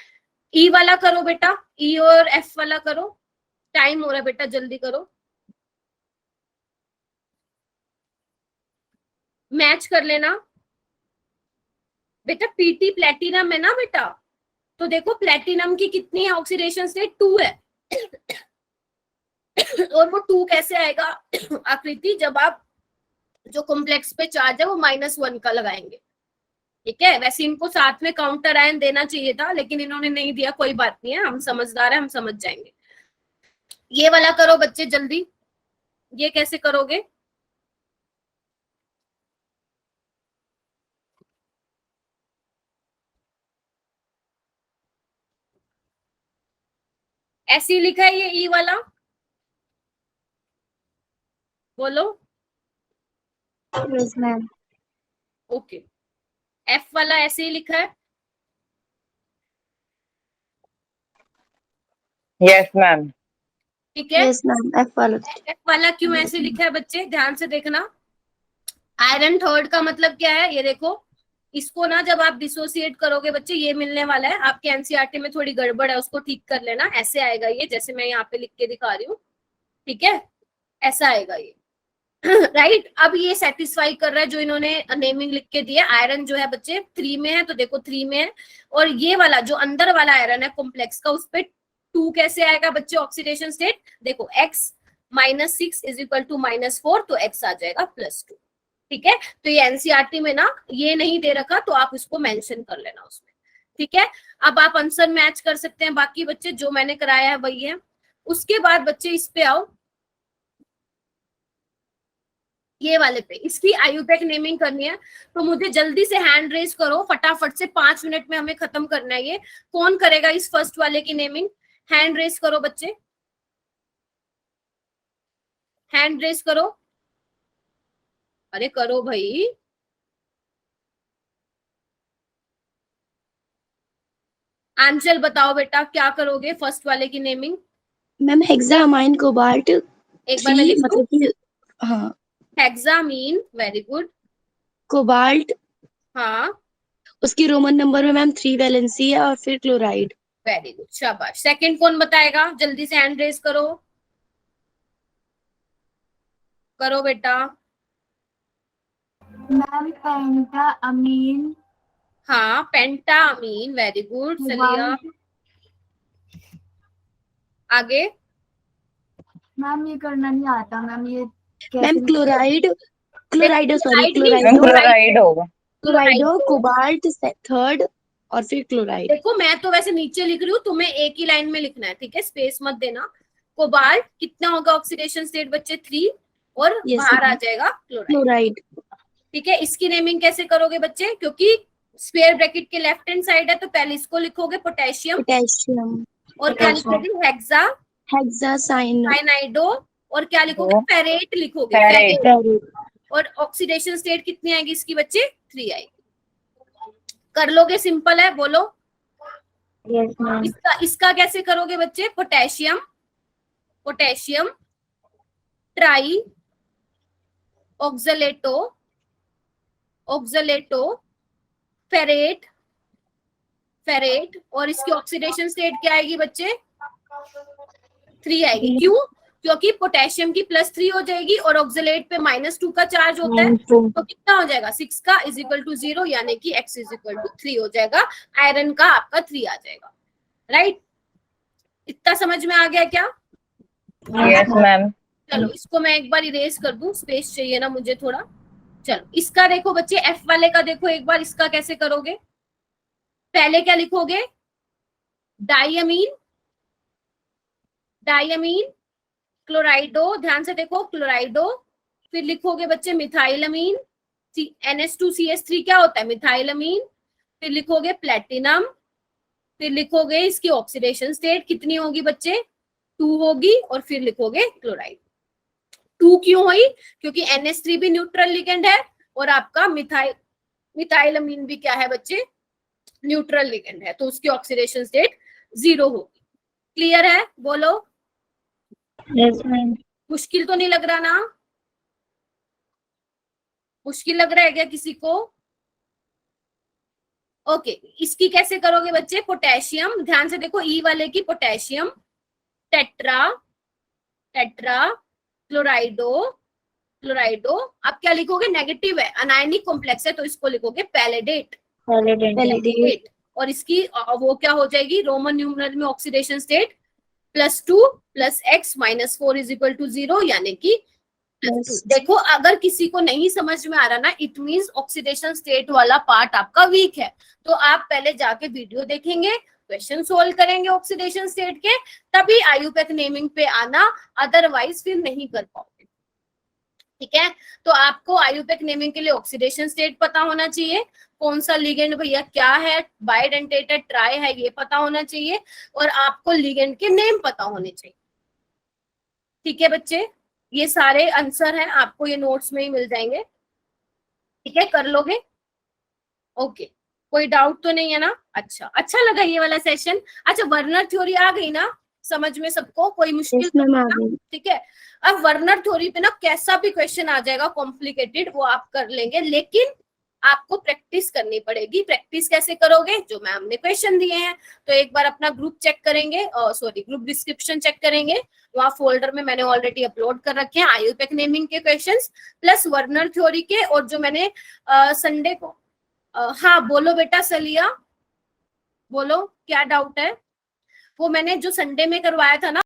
ई वाला करो बेटा, ई और एफ वाला करो। टाइम हो रहा है बेटा, जल्दी करो, मैच कर लेना बेटा। पीटी प्लेटिनम है ना बेटा, तो देखो प्लेटिनम की कितनी है ऑक्सीडेशन स्टेट, 2 है। और वो 2 कैसे आएगा आकृति, जब आप जो कॉम्प्लेक्स पे चार्ज है वो -1 का लगाएंगे। ठीक है, वैसे इनको साथ में काउंटर आयन देना चाहिए था, लेकिन इन्होंने नहीं दिया, कोई बात नहीं है, हम समझदार है, हम समझ जाएंगे। ये वाला करो बच्चे जल्दी, ये कैसे करोगे? ऐसे ही लिखा है ये ई वाला, बोलो। Yes ma'am. ओके, एफ वाला ऐसे ही लिखा है। Yes ma'am. ठीक है, यस मैम F वाला। एफ वाला क्यों ऐसे लिखा है बच्चे, ध्यान से देखना। आयरन थर्ड का मतलब क्या है, ये देखो, इसको ना जब आप डिसोसिएट करोगे बच्चे, ये मिलने वाला है। आपके एनसीईआरटी में थोड़ी गड़बड़ है, उसको ठीक कर लेना। ऐसे आएगा ये, जैसे मैं यहाँ पे लिख के दिखा रही हूँ, ठीक है, ऐसा आएगा ये। राइट अब ये सेटिस्फाई कर रहा है जो इन्होंने नेमिंग लिख के दिया। आयरन जो है बच्चे 3 में है, तो देखो 3 में है। और ये वाला जो अंदर वाला आयरन है कॉम्प्लेक्स का, उस पर 2 कैसे आएगा बच्चे ऑक्सीडेशन स्टेट, देखो x -6 इज इक्वल टू -4, तो x आ जाएगा +2। ठीक है, तो ये एनसीईआरटी में ना ये नहीं दे रखा, तो आप इसको मेंशन कर लेना उसमें। ठीक है, अब आप आंसर मैच कर सकते हैं। बाकी बच्चे जो मैंने कराया है वही है। उसके बाद बच्चे इस पे आओ, ये वाले पे, इसकी आयुपेक नेमिंग करनी है। तो मुझे जल्दी से हैंड रेज करो फटाफट से, 5 मिनट में हमें खत्म करना है ये। कौन करेगा इस फर्स्ट वाले की नेमिंग? हैंड रेज करो बच्चे, हैंड रेज करो, अरे करो भाई। आंचल बताओ बेटा, क्या करोगे फर्स्ट वाले की नेमिंग? मैम हेक्सामाइन कोबाल्ट एक बार मैं 3, लिख दूं, मतलब कि हाँ हेक्सामीन, वेरी गुड। कोबाल्ट, हाँ उसकी रोमन नंबर में मैम 3 वैलेंसी है, और फिर क्लोराइड। वेरी गुड, शाबाश। सेकंड कौन बताएगा, जल्दी से हैंड रेज करो, करो बेटा। मैम पेंटा अमीन हाँ पेंटा अमीन, वेरी गुड सलिया। आगे मैम ये करना नहीं आता मैम, ये मैम क्लोराइड, क्लोराइडो सॉरी क्लोराइड नहीं, मैम क्लोराइडो, क्लोराइड होगा। क्लोराइडो कोबाल्ट थर्ड, और फिर क्लोराइड। देखो मैं तो वैसे नीचे लिख रही हूँ, तुम्हें एक ही लाइन में लिखना है, ठीक है, स्पेस मत देना। कोबाल्ट कितना होगा ऑक्सीडेशन स्टेट बच्चे, 3। Yes, बाहर आ ma'am. जाएगा क्लोराइड। क्लोराइड. ठीक है, इसकी नेमिंग कैसे करोगे बच्चे, क्योंकि स्क्वायर ब्रैकेट के लेफ्ट हैंड साइड है तो पहले इसको लिखोगे पोटेशियम, पोटेशियम. और क्या लिखोगे हेक्सा हेक्सासाइन. साइनाइडो, और क्या लिखोगे दो। फेरेट लिखोगे, फेरेट। फेरेट। और ऑक्सीडेशन स्टेट कितनी आएगी इसकी बच्चे, 3 आएगी। कर लोगे, सिंपल है, बोलो। Yes ma'am. इसका कैसे करोगे बच्चे, पोटेशियम ट्राई ऑक्सलेटो फेरेट, और इसकी ऑक्सीडेशन स्टेट क्या आएगी बच्चे, 3 आएगी। क्यों, क्योंकि पोटेशियम की +3 हो जाएगी और ऑक्सलेट पे -2 का चार्ज होता है, तो कितना हो जाएगा 6 का = 0, यानी कि x = 3 हो जाएगा। आयरन का आपका 3 आ जाएगा, राइट। इतना समझ में आ गया क्या? Yes ma'am. चलो इसको मैं एक बार इरेज कर दूं, स्पेस चाहिए ना मुझे थोड़ा। चलो इसका देखो बच्चे, F वाले का देखो एक बार, इसका कैसे करोगे। पहले क्या लिखोगे, डाइअमीन क्लोराइडो, ध्यान से देखो क्लोराइडो, फिर लिखोगे बच्चे मिथाइलमीन, NH2CH3 क्या होता है, मिथाइलमीन, फिर लिखोगे प्लेटिनम, फिर लिखोगे इसकी ऑक्सीडेशन स्टेट कितनी होगी बच्चे, 2 होगी, और फिर लिखोगे क्लोराइड। 2 क्यों हुई, क्योंकि NH3 भी न्यूट्रल लिगेंड है और आपका मिथाइलमीन भी क्या है बच्चे, न्यूट्रल लिगेंड है, तो उसकी ऑक्सीडेशन स्टेट 0 होगी। क्लियर है, बोलो। Yes ma'am. मुश्किल तो नहीं लग रहा ना, मुश्किल लग रहा है क्या किसी को? ओके, इसकी कैसे करोगे बच्चे, पोटेशियम, ध्यान से देखो ई वाले की पोटेशियम टेट्रा क्लोराइडो, अब क्या लिखोगे, नेगेटिव है, अनायनिक कॉम्प्लेक्स है, तो इसको लिखोगे पैलेडेट, और इसकी वो क्या हो जाएगी, रोमन न्यूमरल में ऑक्सीडेशन स्टेट +2 + x - 4 = 0, यानी कि +2। देखो अगर किसी को नहीं समझ में आ रहा ना, इट मींस ऑक्सीडेशन स्टेट वाला पार्ट आपका वीक है, तो आप पहले जाके वीडियो देखेंगे, क्वेश्चन सोल्व करेंगे ऑक्सीडेशन स्टेट के, तभी आयुपेक नेमिंग पे आना, अदरवाइज फिर नहीं कर पाओगे। ठीक है, तो आपको आयुपेक नेमिंग के लिए ऑक्सीडेशन स्टेट पता होना चाहिए, कौन सा लिगेंड भैया क्या है, बाइडेंटेटेड ट्राई है ये पता होना चाहिए, और आपको लिगेंड के नेम पता होने चाहिए। ठीक है बच्चे, ये सारे आंसर हैं, आपको ये नोट्स में ही मिल जाएंगे। ठीक है, कर लोगे। ओके, कोई डाउट तो नहीं है ना? अच्छा लगा ये वाला सेशन। अच्छा, वर्नर थ्योरी आ गई ना समझ में सबको, कोई मुश्किल तो नहीं ना? ठीक है, अब वर्नर थ्योरी पे ना कैसा भी क्वेश्चन आ जाएगा कॉम्प्लिकेटेड, वो आप कर लेंगे, लेकिन आपको प्रैक्टिस करनी पड़ेगी। प्रैक्टिस कैसे करोगे, जो मैम ने क्वेश्चन दिए हैं, तो एक बार अपना ग्रुप चेक करेंगे, ग्रुप डिस्क्रिप्शन चेक करेंगे, वहाँ फोल्डर में मैंने ऑलरेडी अपलोड कर रखे हैं आयुपेक नेमिंग के क्वेश्चंस प्लस वर्नर थ्योरी के, और जो मैंने संडे को हाँ बोलो बेटा सलिया, बोलो क्या डाउट है। वो मैंने जो संडे में करवाया था ना